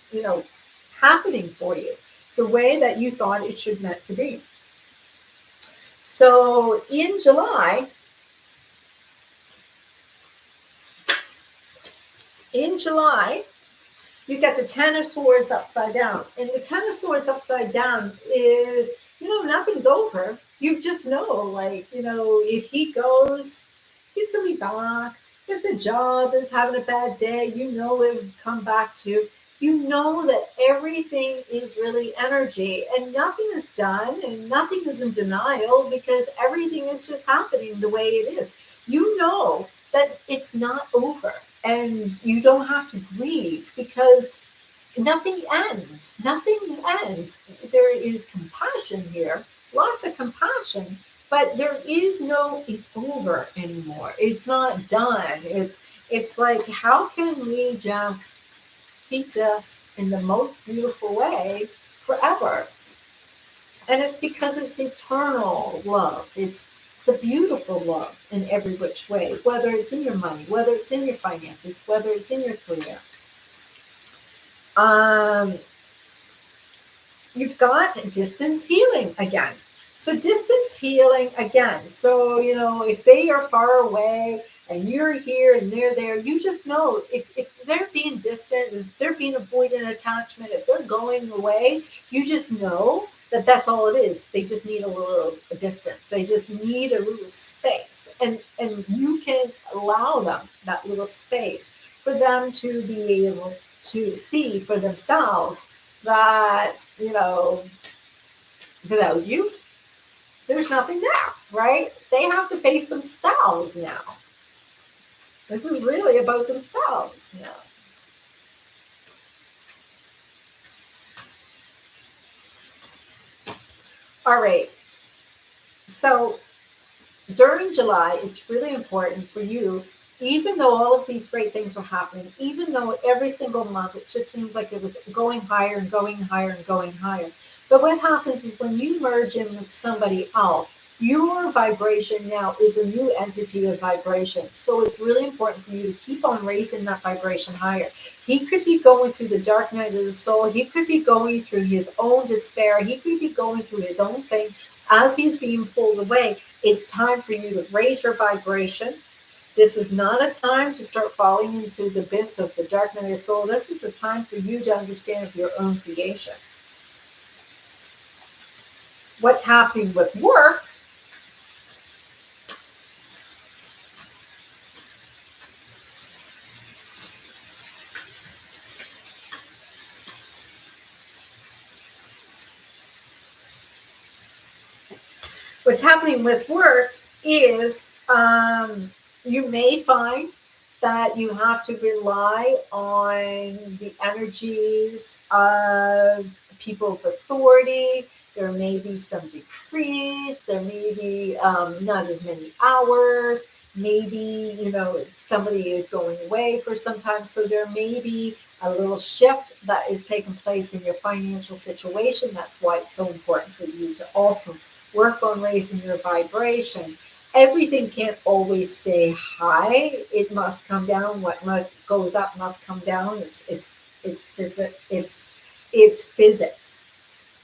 happening for you the way that you thought it should meant to be. So in July, you get the Ten of Swords upside down. And the Ten of Swords upside down is, nothing's over. You just know, if he goes, he's going to be back. If the job is having a bad day, it'll come back to. You know that everything is really energy and nothing is done and nothing is in denial because everything is just happening the way it is. You know that it's not over and you don't have to grieve because nothing ends. Nothing ends. There is compassion here, lots of compassion, but there is no it's over anymore. It's not done. It's like, how can we just keep this in the most beautiful way forever? And it's because it's eternal love. It's a beautiful love in every which way, whether it's in your money, whether it's in your finances, whether it's in your career. You've got distance healing again. So distance healing again. So, if they are far away and you're here and they're there, you just know if they're being distant, if they're being avoidant attachment, if they're going away, you just know that that's all it is. They just need a little distance. They just need a little space. And you can allow them that little space for them to be able to see for themselves that, without you, there's nothing there, right? They have to face themselves now. This is really about themselves now. All right. So during July, it's really important for you, even though all of these great things are happening, even though every single month it just seems like it was going higher and going higher and going higher. But what happens is when you merge in with somebody else, your vibration now is a new entity of vibration. So it's really important for you to keep on raising that vibration higher. He could be going through the dark night of the soul. He could be going through his own despair. He could be going through his own thing. As he's being pulled away, it's time for you to raise your vibration. This is not a time to start falling into the abyss of the dark night of your soul. This is a time for you to understand of your own creation. What's happening with work? What's happening with work is you may find that you have to rely on the energies of people of authority. There may be some decrease. There may be not as many hours. Maybe, somebody is going away for some time. So there may be a little shift that is taking place in your financial situation. That's why it's so important for you to also work on raising your vibration. Everything can't always stay high. It must come down. What goes up must come down. It's physics.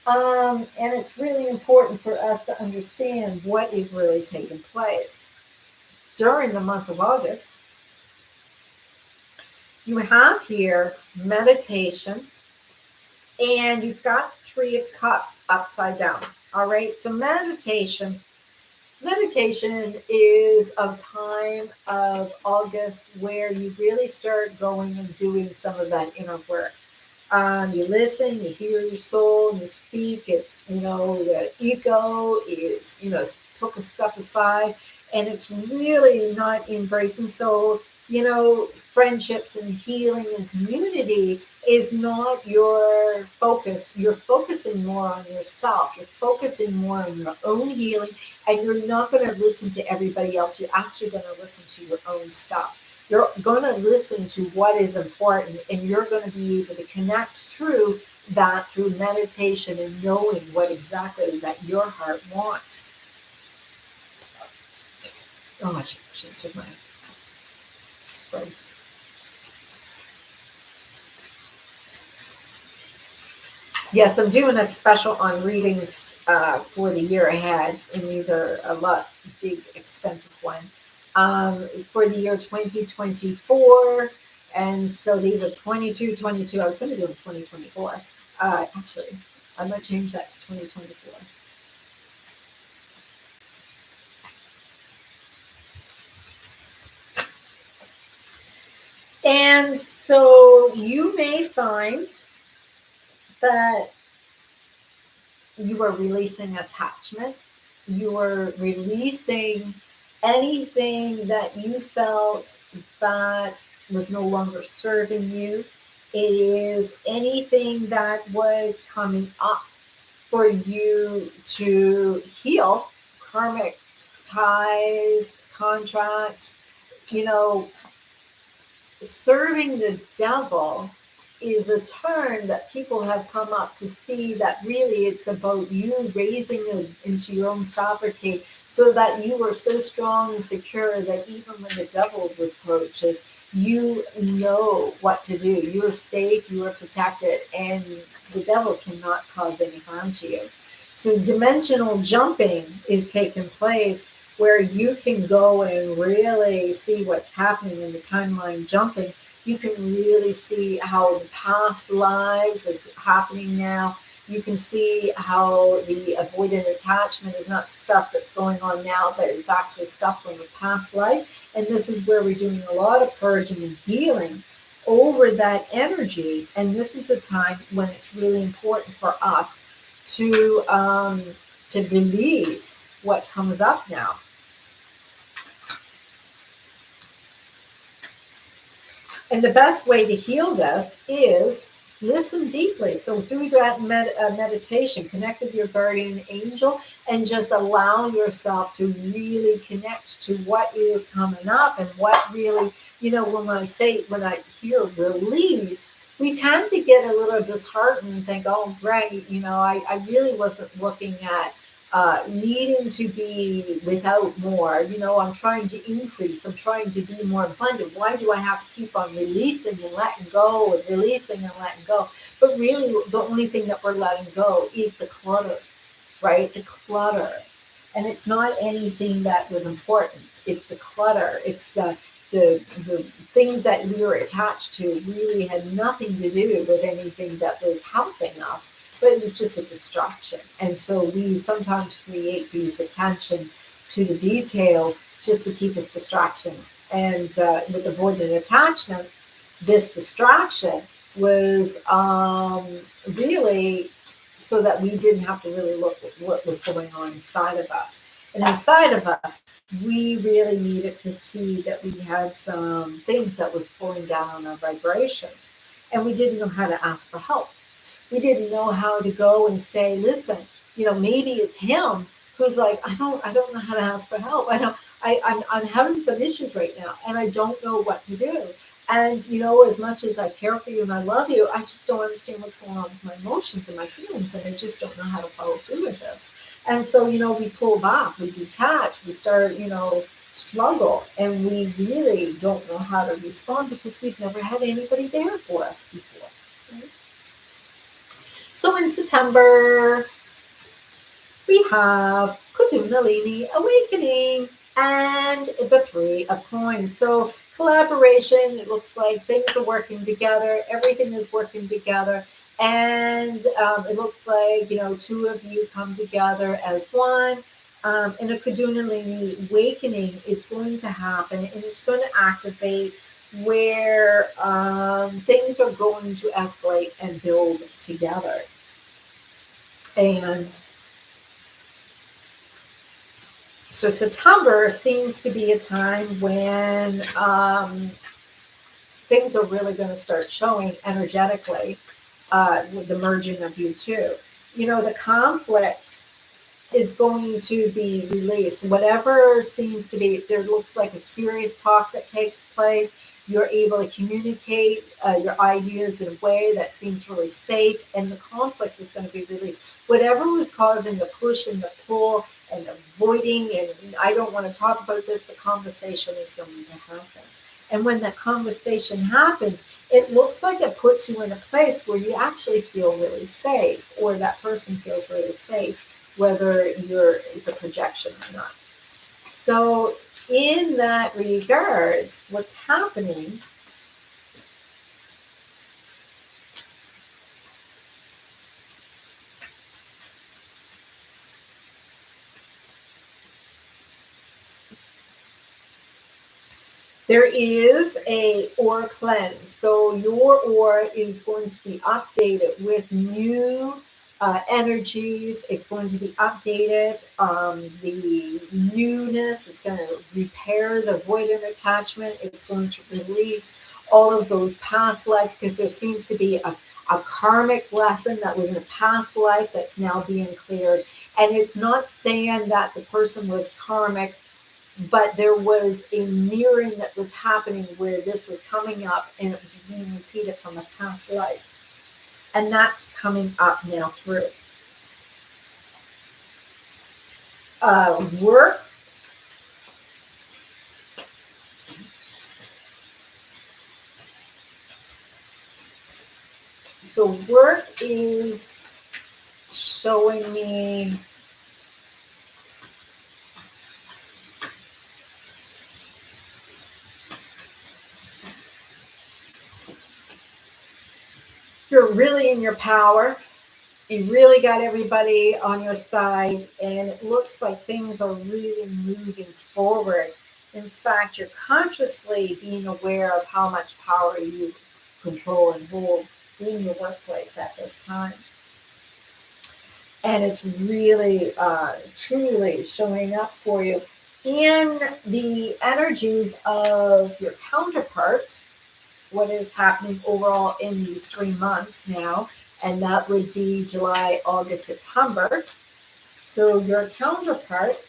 And it's really important for us to understand what is really taking place. During the month of August, you have here meditation, and you've got the Three of Cups upside down. All right, so meditation is a time of August where you really start going and doing some of that inner work. You listen, you hear your soul, you speak. It's, the ego is, took a step aside, and it's really not embracing. So, friendships and healing and community is not your focus. You're focusing more on yourself. You're focusing more on your own healing, and you're not going to listen to everybody else. You're actually going to listen to your own stuff. You're going to listen to what is important, and you're going to be able to connect through that through meditation and knowing what exactly that your heart wants. Oh, I should have took my sprays. Yes, I'm doing a special on readings for the year ahead, and these are a lot big, extensive one. For the year 2024, and so these are 22. I was going to do them 2024. Actually, I'm going to change that to 2024. And so you may find that you are releasing attachment. You are releasing anything that you felt that was no longer serving you. It is anything that was coming up for you to heal, karmic ties, contracts, you know, serving the devil is a term that people have come up to see that really it's about you raising it into your own sovereignty so that you are so strong and secure that even when the devil approaches, you know what to do. You're safe, you are protected, and the devil cannot cause any harm to you. So dimensional jumping is taking place where you can go and really see what's happening in the timeline jumping. You can really see how the past lives is happening now. You can see how the avoidant attachment is not stuff that's going on now, but it's actually stuff from a past life. And this is where we're doing a lot of purging and healing over that energy. And this is a time when it's really important for us to release what comes up now. And the best way to heal this is listen deeply. So through that meditation, connect with your guardian angel and just allow yourself to really connect to what is coming up and what really, when I hear release, we tend to get a little disheartened and think, oh, great, I really wasn't looking at needing to be without more. I'm trying to increase. I'm trying to be more abundant. Why do I have to keep on releasing and letting go and releasing and letting go? But really, the only thing that we're letting go is the clutter, right? The clutter. And it's not anything that was important. It's the clutter. It's the things that we were attached to really had nothing to do with anything that was helping us, but it was just a distraction. And so we sometimes create these attentions to the details just to keep us distraction. And with avoidant attachment, this distraction was really so that we didn't have to really look at what was going on inside of us. And inside of us, we really needed to see that we had some things that was pulling down on our vibration. And we didn't know how to ask for help. We didn't know how to go and say, listen, maybe it's him who's like, I don't know how to ask for help. I'm having some issues right now, and I don't know what to do. And, as much as I care for you and I love you, I just don't understand what's going on with my emotions and my feelings, and I just don't know how to follow through with this. And so, we pull back, we detach, we start, struggle, and we really don't know how to respond because we've never had anybody there for us before. Right? So in September, we have Kundalini Awakening and the Three of Coins. So collaboration, it looks like things are working together, everything is working together. And it looks like, two of you come together as one. And a Kundalini Awakening is going to happen, and it's going to activate where things are going to escalate and build together. And so September seems to be a time when things are really going to start showing energetically with the merging of you two. The conflict is going to be released. Whatever seems to be, there looks like a serious talk that takes place. You're able to communicate your ideas in a way that seems really safe, and the conflict is going to be released. Whatever was causing the push and the pull and the avoiding, and I don't want to talk about this, the conversation is going to happen. And when that conversation happens, it looks like it puts you in a place where you actually feel really safe, or that person feels really safe, whether it's a projection or not. So in that regards, what's happening there is a aura cleanse. So your aura is going to be updated with new energies. It's going to be updated. The newness, it's going to repair the void of attachment. It's going to release all of those past life, because there seems to be a karmic lesson that was in a past life that's now being cleared. And it's not saying that the person was karmic, but there was a mirroring that was happening where this was coming up and it was being repeated from a past life. And that's coming up now through. Work. So work is showing me you're really in your power. You really got everybody on your side, and it looks like things are really moving forward. In fact, you're consciously being aware of how much power you control and hold in your workplace at this time. And it's really, truly showing up for you in the energies of your counterpart, what is happening overall in these 3 months now, and that would be July, August, September. So your counterpart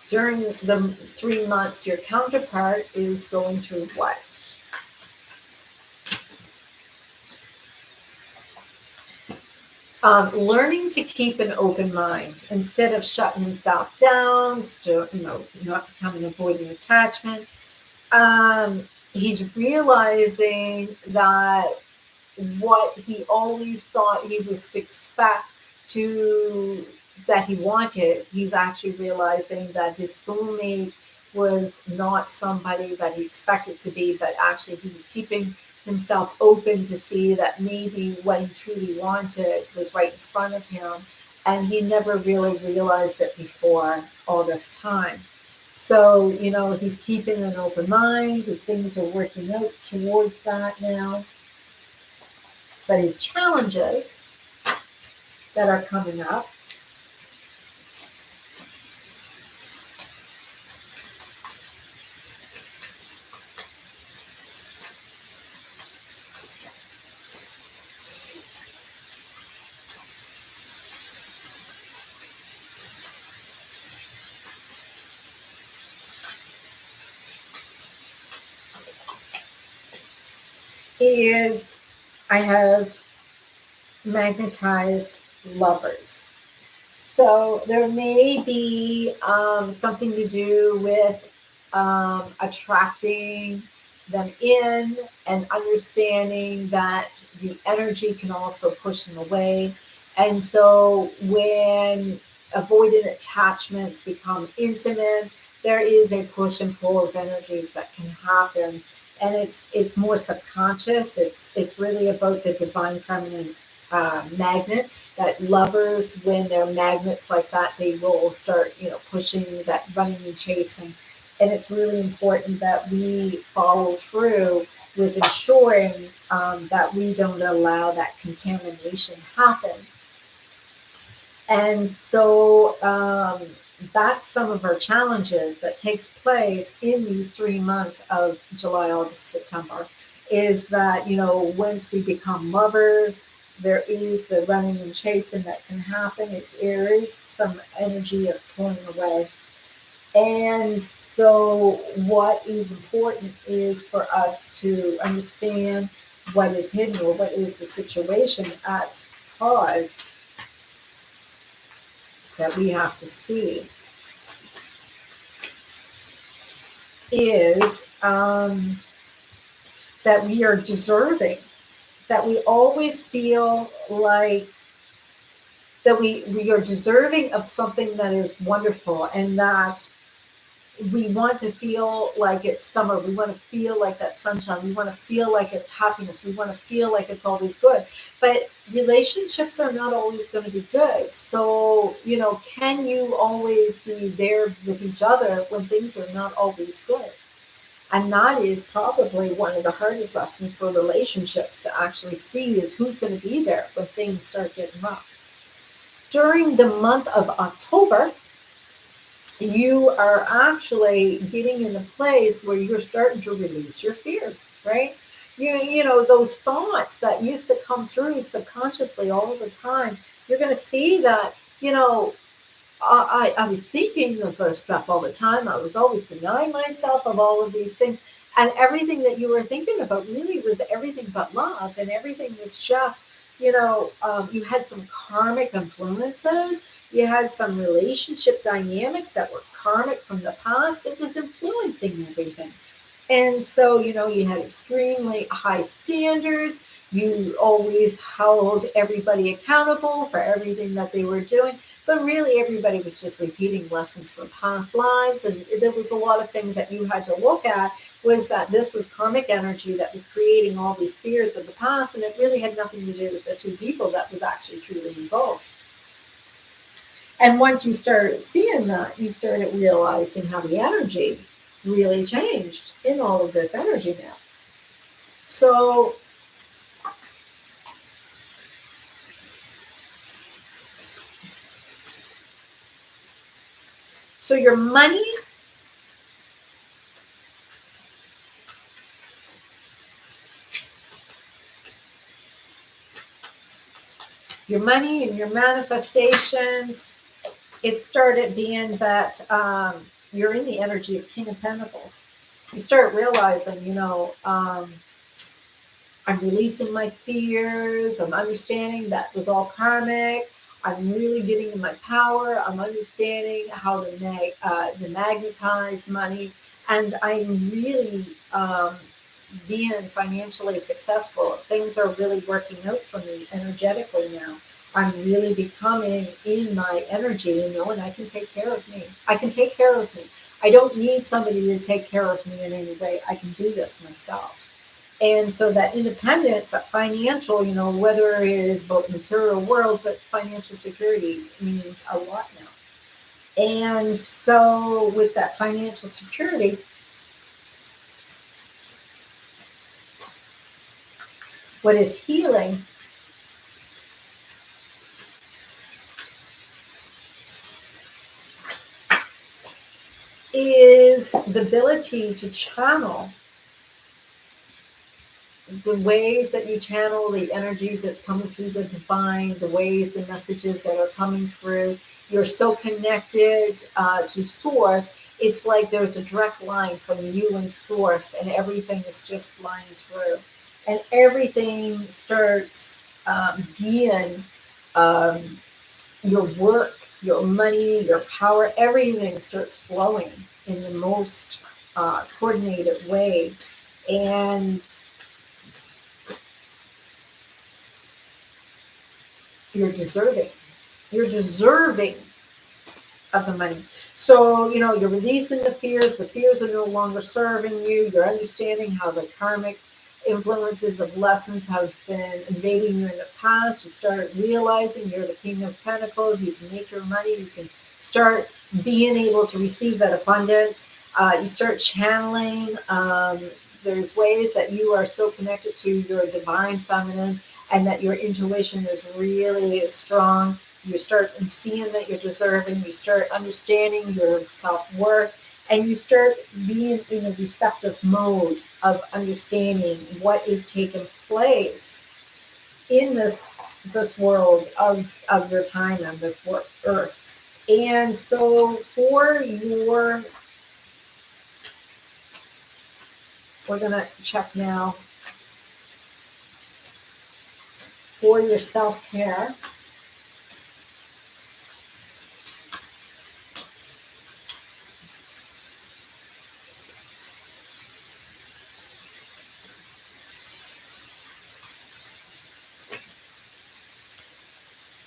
during the 3 months, your counterpart is going through what? Learning to keep an open mind instead of shutting himself down, still, not becoming avoiding attachment. He's realizing that what he always thought he was to expect to that he wanted, he's actually realizing that his soulmate was not somebody that he expected to be, but actually he was keeping himself open to see that maybe what he truly wanted was right in front of him, and he never really realized it before all this time. So, he's keeping an open mind, and things are working out towards that now. But his challenges that are coming up is I have magnetized lovers. So there may be something to do with attracting them in and understanding that the energy can also push them away. And so when avoidant attachments become intimate, there is a push and pull of energies that can happen. And it's more subconscious. It's really about the divine feminine magnet, that lovers, when they're magnets like that, they will start, pushing, that running and chasing. And it's really important that we follow through with ensuring that we don't allow that contamination happen. And so that's some of our challenges that takes place in these 3 months of July, August, September, is that, once we become lovers, there is the running and chasing that can happen. There is some energy of pulling away. And so what is important is for us to understand what is hidden, or what is the situation at cause that we have to see is that we are deserving, that we always feel like that we are deserving of something that is wonderful, and that we want to feel like it's summer. We want to feel like that sunshine. We want to feel like it's happiness. We want to feel like it's always good. But relationships are not always going to be good. So, can you always be there with each other when things are not always good? And that is probably one of the hardest lessons for relationships to actually see, is who's going to be there when things start getting rough. During the month of October, you are actually getting in a place where you're starting to release your fears, right? Those thoughts that used to come through subconsciously all the time, you're going to see that, I was thinking of this stuff all the time. I was always denying myself of all of these things. And everything that you were thinking about really was everything but love. And everything was just, you had some karmic influences. You had some relationship dynamics that were karmic from the past. It was influencing everything. And so, you had extremely high standards. You always held everybody accountable for everything that they were doing. But really, everybody was just repeating lessons from past lives. And there was a lot of things that you had to look at, was that this was karmic energy that was creating all these fears of the past. And it really had nothing to do with the two people that was actually truly involved. And once you started seeing that, you started realizing how the energy really changed in all of this energy now. So your money and your manifestations, it started being that you're in the energy of King of Pentacles. You start realizing, I'm releasing my fears. I'm understanding that was all karmic. I'm really getting in my power. I'm understanding how to magnetize money. And I'm really being financially successful. Things are really working out for me energetically now. I'm really becoming in my energy, and I can take care of me. I can take care of me. I don't need somebody to take care of me in any way. I can do this myself. And so that independence, that financial, whether it is about material world, but financial security means a lot now. And so with that financial security, what is healing is the ability to channel the ways that you channel the energies that's coming through the divine, the ways, the messages that are coming through. You're so connected to source. It's like there's a direct line from you and source, and everything is just flying through. And everything starts being your work, your money, your power, everything starts flowing in the most coordinated way. And you're deserving. You're deserving of the money. So, you're releasing the fears. The fears are no longer serving you. You're understanding how the karmic influences of lessons have been invading you in the past. You start realizing you're the King of Pentacles. You can make your money. You can start being able to receive that abundance. You start channeling. There's ways that you are so connected to your divine feminine and that your intuition is really strong. You start seeing that you're deserving. You start understanding your self-worth, and you start being in a receptive mode of understanding what is taking place in this world of your time on this earth. And so we're going to check now for your self-care.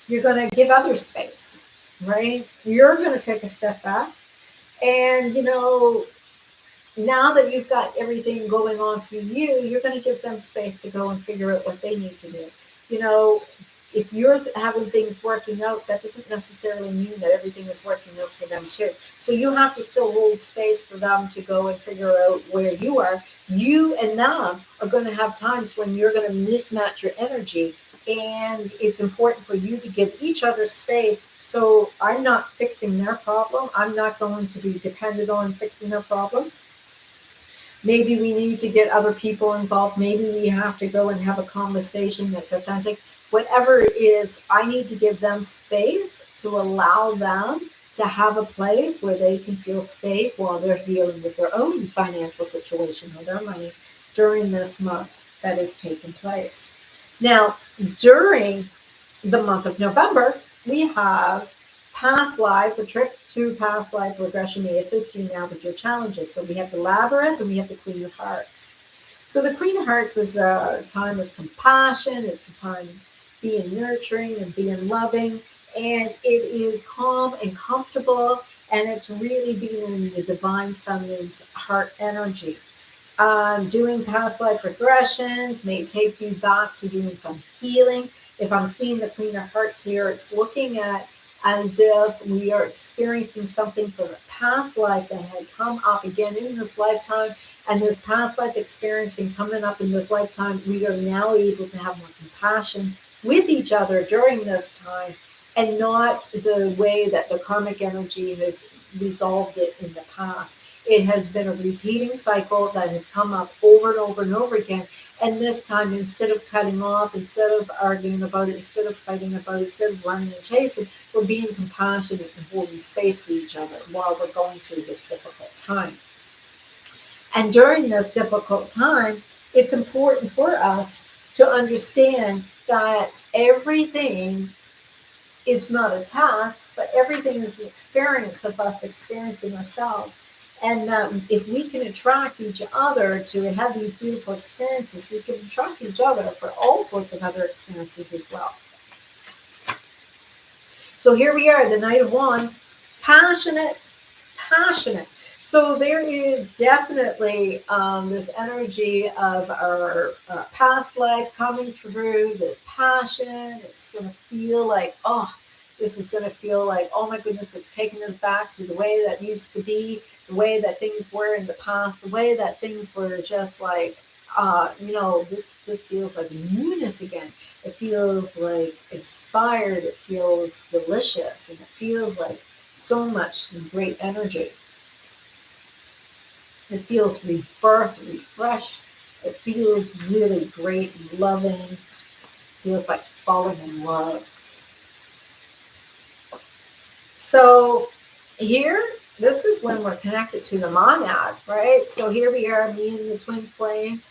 You're going to give others space, right? You're going to take a step back. And, now that you've got everything going on for you, you're going to give them space to go and figure out what they need to do. If you're having things working out, that doesn't necessarily mean that everything is working out for them too. So you have to still hold space for them to go and figure out where you are. You and them are going to have times when you're going to mismatch your energy. And it's important for you to give each other space. So I'm not fixing their problem. I'm not going to be dependent on fixing their problem. Maybe we need to get other people involved. Maybe we have to go and have a conversation that's authentic. Whatever it is, I need to give them space to allow them to have a place where they can feel safe while they're dealing with their own financial situation or their money during this month that is taking place. Now, during the month of November, we have past lives. A trip to past life regression may assist you now with your challenges. So we have the Labyrinth and we have the Queen of Hearts. So the Queen of Hearts is a time of compassion. It's a time of being nurturing and being loving. And it is calm and comfortable. And it's really being in the divine feminine's heart energy. Doing past life regressions may take you back to doing some healing. If I'm seeing the Queen of Hearts here, it's looking at as if we are experiencing something from a past life that had come up again in this lifetime. And this past life experiencing coming up in this lifetime, we are now able to have more compassion with each other during this time, and not the way that the karmic energy has resolved it in the past. It has been a repeating cycle that has come up over and over and over again. And this time, instead of cutting off, instead of arguing about it, instead of fighting about it, instead of running and chasing, we're being compassionate and holding space for each other while we're going through this difficult time. And during this difficult time, it's important for us to understand that everything is not a task, but everything is an experience of us experiencing ourselves. And if we can attract each other to have these beautiful experiences, we can attract each other for all sorts of other experiences as well. So here we are, the Knight of Wands, passionate. So there is definitely this energy of our past life coming through, this passion. It's going to feel like, this is going to feel like, oh my goodness, it's taking us back to the way that used to be, the way that things were in the past, the way that things were just like, this feels like newness again. It feels like inspired. It feels delicious, and it feels like so much great energy. It feels rebirthed, refreshed. It feels really great and loving. It feels like falling in love. So here, this is when we're connected to the monad, right? So here we are, me and the twin flame.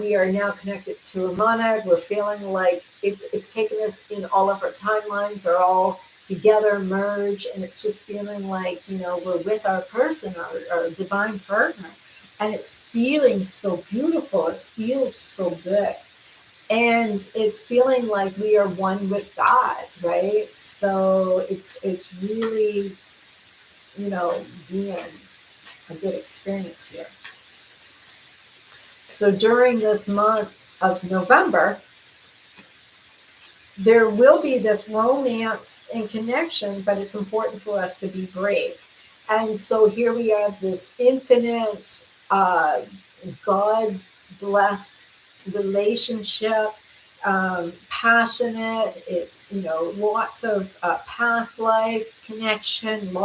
We are now connected to a monad. We're feeling like it's taking us in all of our timelines are all together merge, and it's just feeling like, we're with our person, our divine partner, and it's feeling so beautiful. It feels so good. And it's feeling like we are one with God, right? So it's really, being a good experience here. So during this month of November, there will be this romance and connection, but it's important for us to be brave. And so here we have this infinite, God blessed relationship, passionate. It's, lots of past life connection,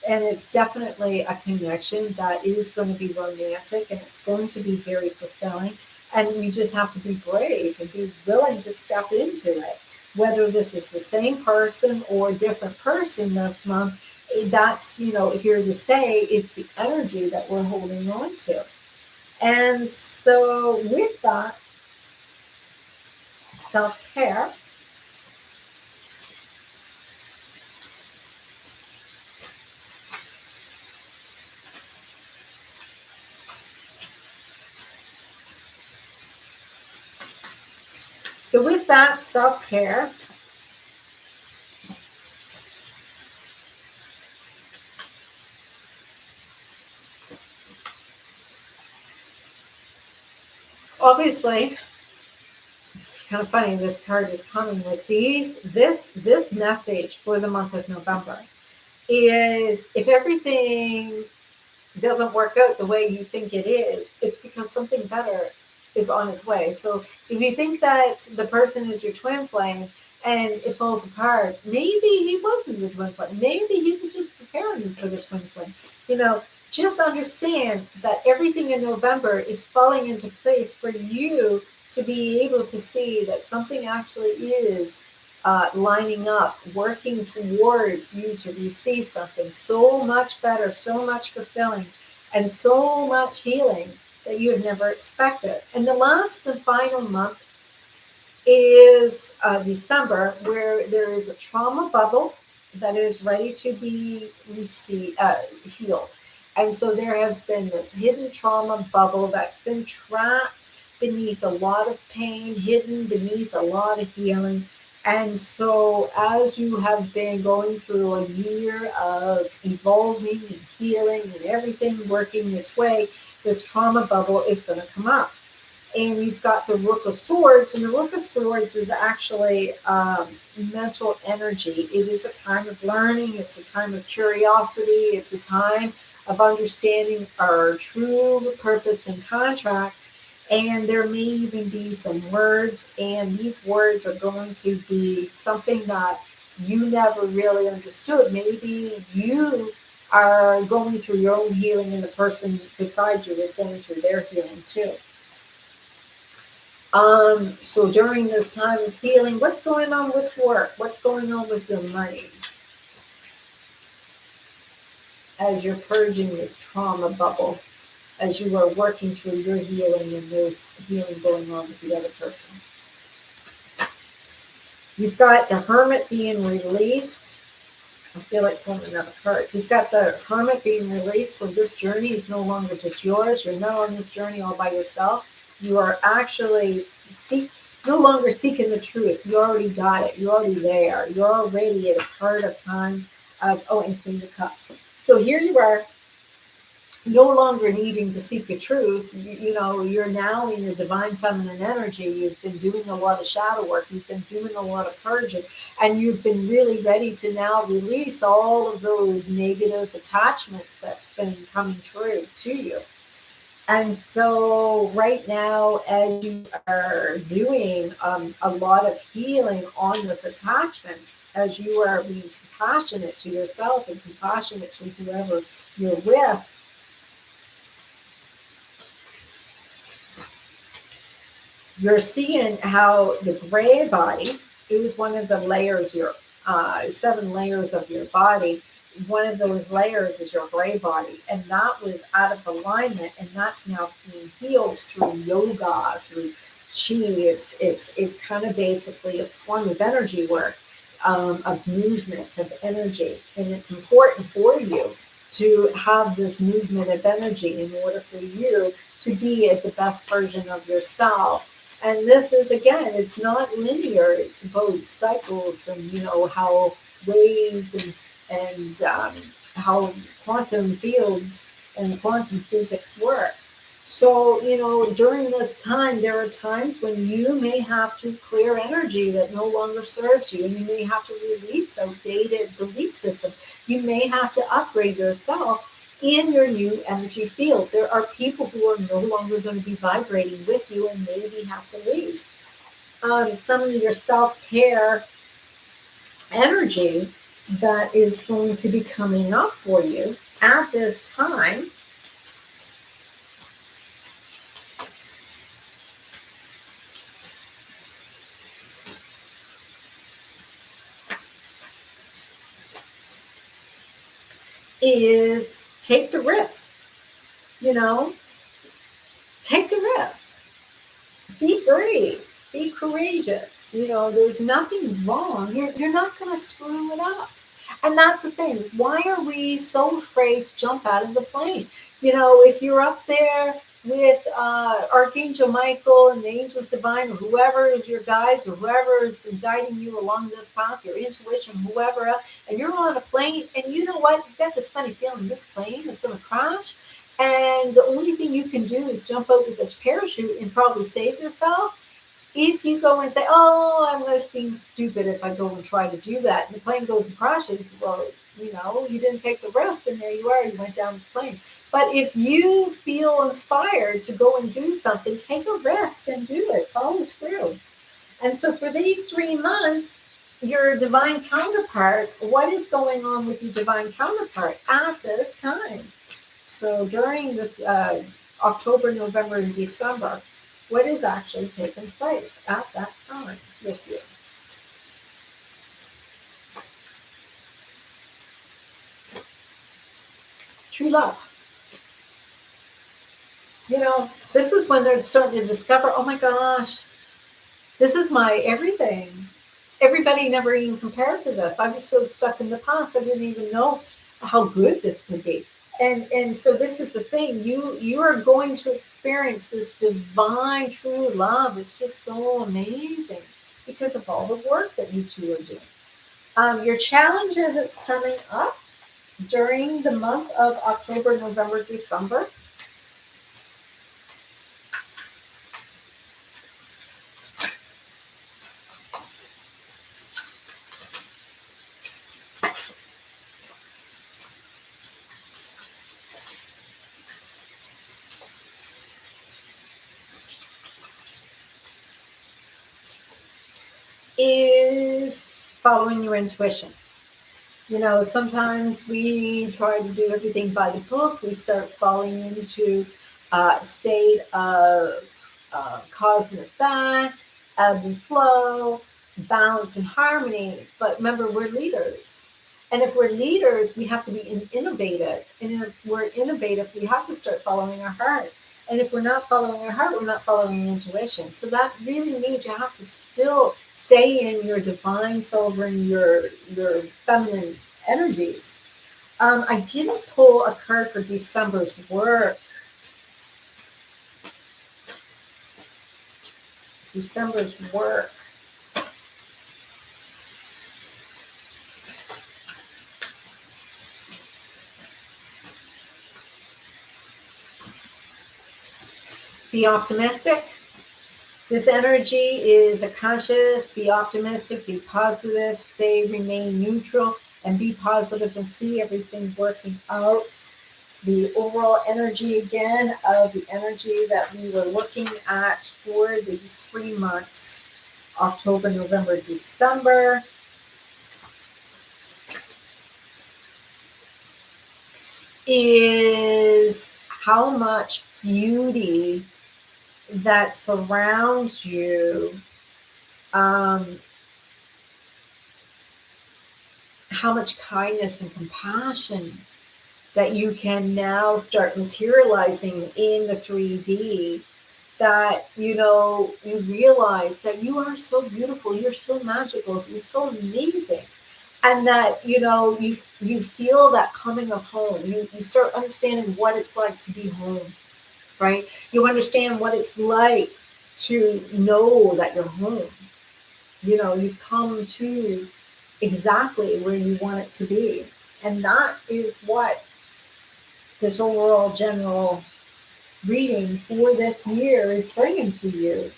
and it's definitely a connection that is going to be romantic, and it's going to be very fulfilling. And we just have to be brave and be willing to step into it. Whether this is the same person or a different person this month, that's, here to say it's the energy that we're holding on to. And so with that, self-care. So with that self-care, obviously, it's kind of funny. This card is coming with this message for the month of November is, if everything doesn't work out the way you think it is, it's because something better is on its way. So if you think that the person is your twin flame and it falls apart, maybe he wasn't your twin flame. Maybe he was just preparing you for the twin flame. Just understand that everything in November is falling into place for you to be able to see that something actually is lining up, working towards you to receive something so much better, so much fulfilling, and so much healing that you have never expected. And the last and final month is December, where there is a trauma bubble that is ready to be healed. And so there has been this hidden trauma bubble that's been trapped beneath a lot of pain, hidden beneath a lot of healing. And so as you have been going through a year of evolving and healing and everything working its way, this trauma bubble is going to come up. And you've got the Rook of Swords, and the Rook of Swords is actually mental energy. It is a time of learning. It's a time of curiosity. It's a time of understanding our true purpose and contracts. And there may even be some words, and these words are going to be something that you never really understood. Maybe you are going through your own healing, and the person beside you is going through their healing too. So during this time of healing, what's going on with work? What's going on with your money? As you're purging this trauma bubble, as you are working through your healing and there's healing going on with the other person. You've got the Hermit being released. I feel like pulling another card. You've got the Hermit being released, so this journey is no longer just yours. You're not on this journey all by yourself. You are actually no longer seeking the truth. You already got it. You're already there. You're already at a part of time of, and Queen of Cups. So here you are, no longer needing to seek the truth. You're now in your divine feminine energy. You've been doing a lot of shadow work. You've been doing a lot of purging, and you've been really ready to now release all of those negative attachments that's been coming through to you. And so right now, as you are doing a lot of healing on this attachment, as you are being compassionate to yourself and compassionate to whoever you're with, you're seeing how the gray body is one of the layers, your 7 layers of your body. One of those layers is your gray body, and that was out of alignment, and that's now being healed through yoga, through chi. It's kind of basically a form of energy work. of movement, of energy. And it's important for you to have this movement of energy in order for you to be at the best version of yourself. And this is, again, it's not linear. It's about cycles and, how waves and how quantum fields and quantum physics work. So, during this time, there are times when you may have to clear energy that no longer serves you, and you may have to release outdated belief system. You may have to upgrade yourself in your new energy field. There are people who are no longer going to be vibrating with you and maybe have to leave. Some of your self-care energy that is going to be coming up for you at this time is take the risk, take the risk, be brave, be courageous. There's nothing wrong. You're not going to screw it up. And that's the thing. Why are we so afraid to jump out of the plane? If you're up there with Archangel Michael and the angels divine, or whoever is your guides, or whoever has been guiding you along this path, your intuition, whoever else, and you're on a plane, and you know what? You've got this funny feeling this plane is going to crash. And the only thing you can do is jump out with a parachute and probably save yourself. If you go and say, oh, I'm going to seem stupid if I go and try to do that, and the plane goes and crashes, well, you didn't take the risk, and there you are, you went down the plane. But if you feel inspired to go and do something, take a risk and do it, follow through. And so for these 3 months, your divine counterpart, what is going on with your divine counterpart at this time? So during the October, November, and December, what is actually taking place at that time with you? True love. This is when they're starting to discover, oh my gosh, this is my everything. Everybody never even compared to this. I was so stuck in the past, I didn't even know how good this could be. And so this is the thing. You are going to experience this divine true love. It's just so amazing because of all the work that you two are doing. Your challenges that's coming up during the month of October, November, December. Is following your intuition. Sometimes we try to do everything by the book. We start falling into a state of cause and effect, ebb and flow, balance and harmony. But remember, we're leaders. And if we're leaders, we have to be innovative. And if we're innovative, we have to start following our heart. And if we're not following our heart, we're not following intuition. So that really means you have to still stay in your divine sovereign, your feminine energies. I didn't pull a card for December's work. December's work. Be optimistic. This energy is a conscious, be optimistic, be positive, remain neutral, and be positive and see everything working out. The overall energy again of the energy that we were looking at for these 3 months, October, November, December. Is how much beauty that surrounds you, how much kindness and compassion that you can now start materializing in the 3D that, you realize that you are so beautiful, you're so magical, you're so amazing. And that, you feel that coming of home. You start understanding what it's like to be home, right? You understand what it's like to know that you're home. You've come to exactly where you want it to be. And that is what this overall general reading for this year is bringing to you.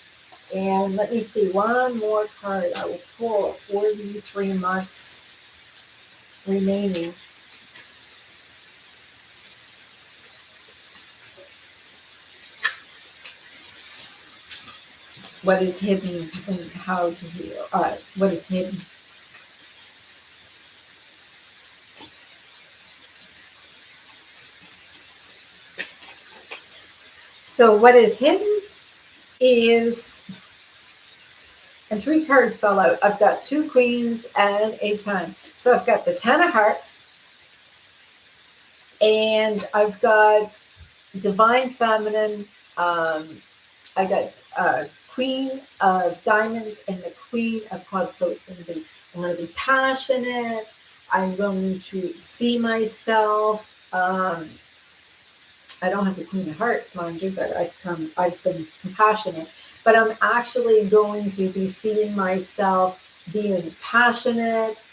And let me see, one more card I will pull for the 3 months remaining. What is hidden and how to heal? What is hidden? So what is hidden is, and 3 cards fell out. I've got 2 queens and a 10. So I've got the 10 of hearts, and I've got divine feminine. I got queen of diamonds and the queen of clubs. So it's going to be, I'm going to be passionate. I'm going to see myself. I don't have the queen of hearts, mind you, but I've been compassionate. But I'm actually going to be seeing myself being passionate,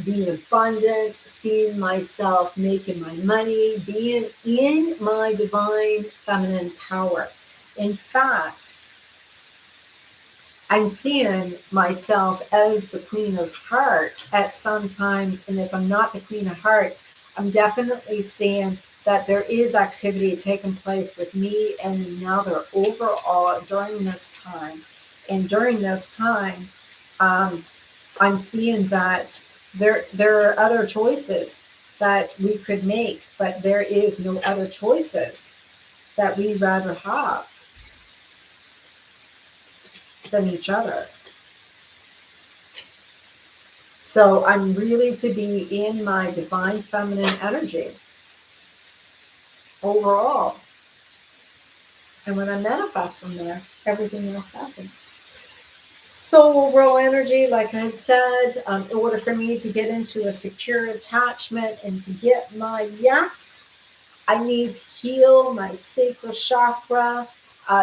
being abundant, seeing myself making my money, being in my divine feminine power. In fact, I'm seeing myself as the queen of hearts at some times. And if I'm not the queen of hearts, I'm definitely seeing that there is activity taking place with me and another overall during this time. And during this time, I'm seeing that there are other choices that we could make, but there is no other choices that we rather have than each other. So I'm really to be in my divine feminine energy overall. And when I manifest from there, everything else happens. So overall energy, like I had said, in order for me to get into a secure attachment and to get my yes, I need to heal my sacral chakra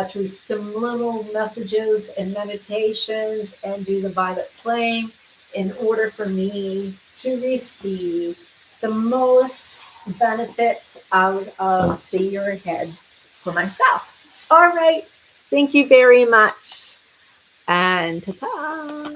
through subliminal messages and meditations and do the violet flame in order for me to receive the most benefits out of the year ahead for myself. All right. Thank you very much. And ta-ta.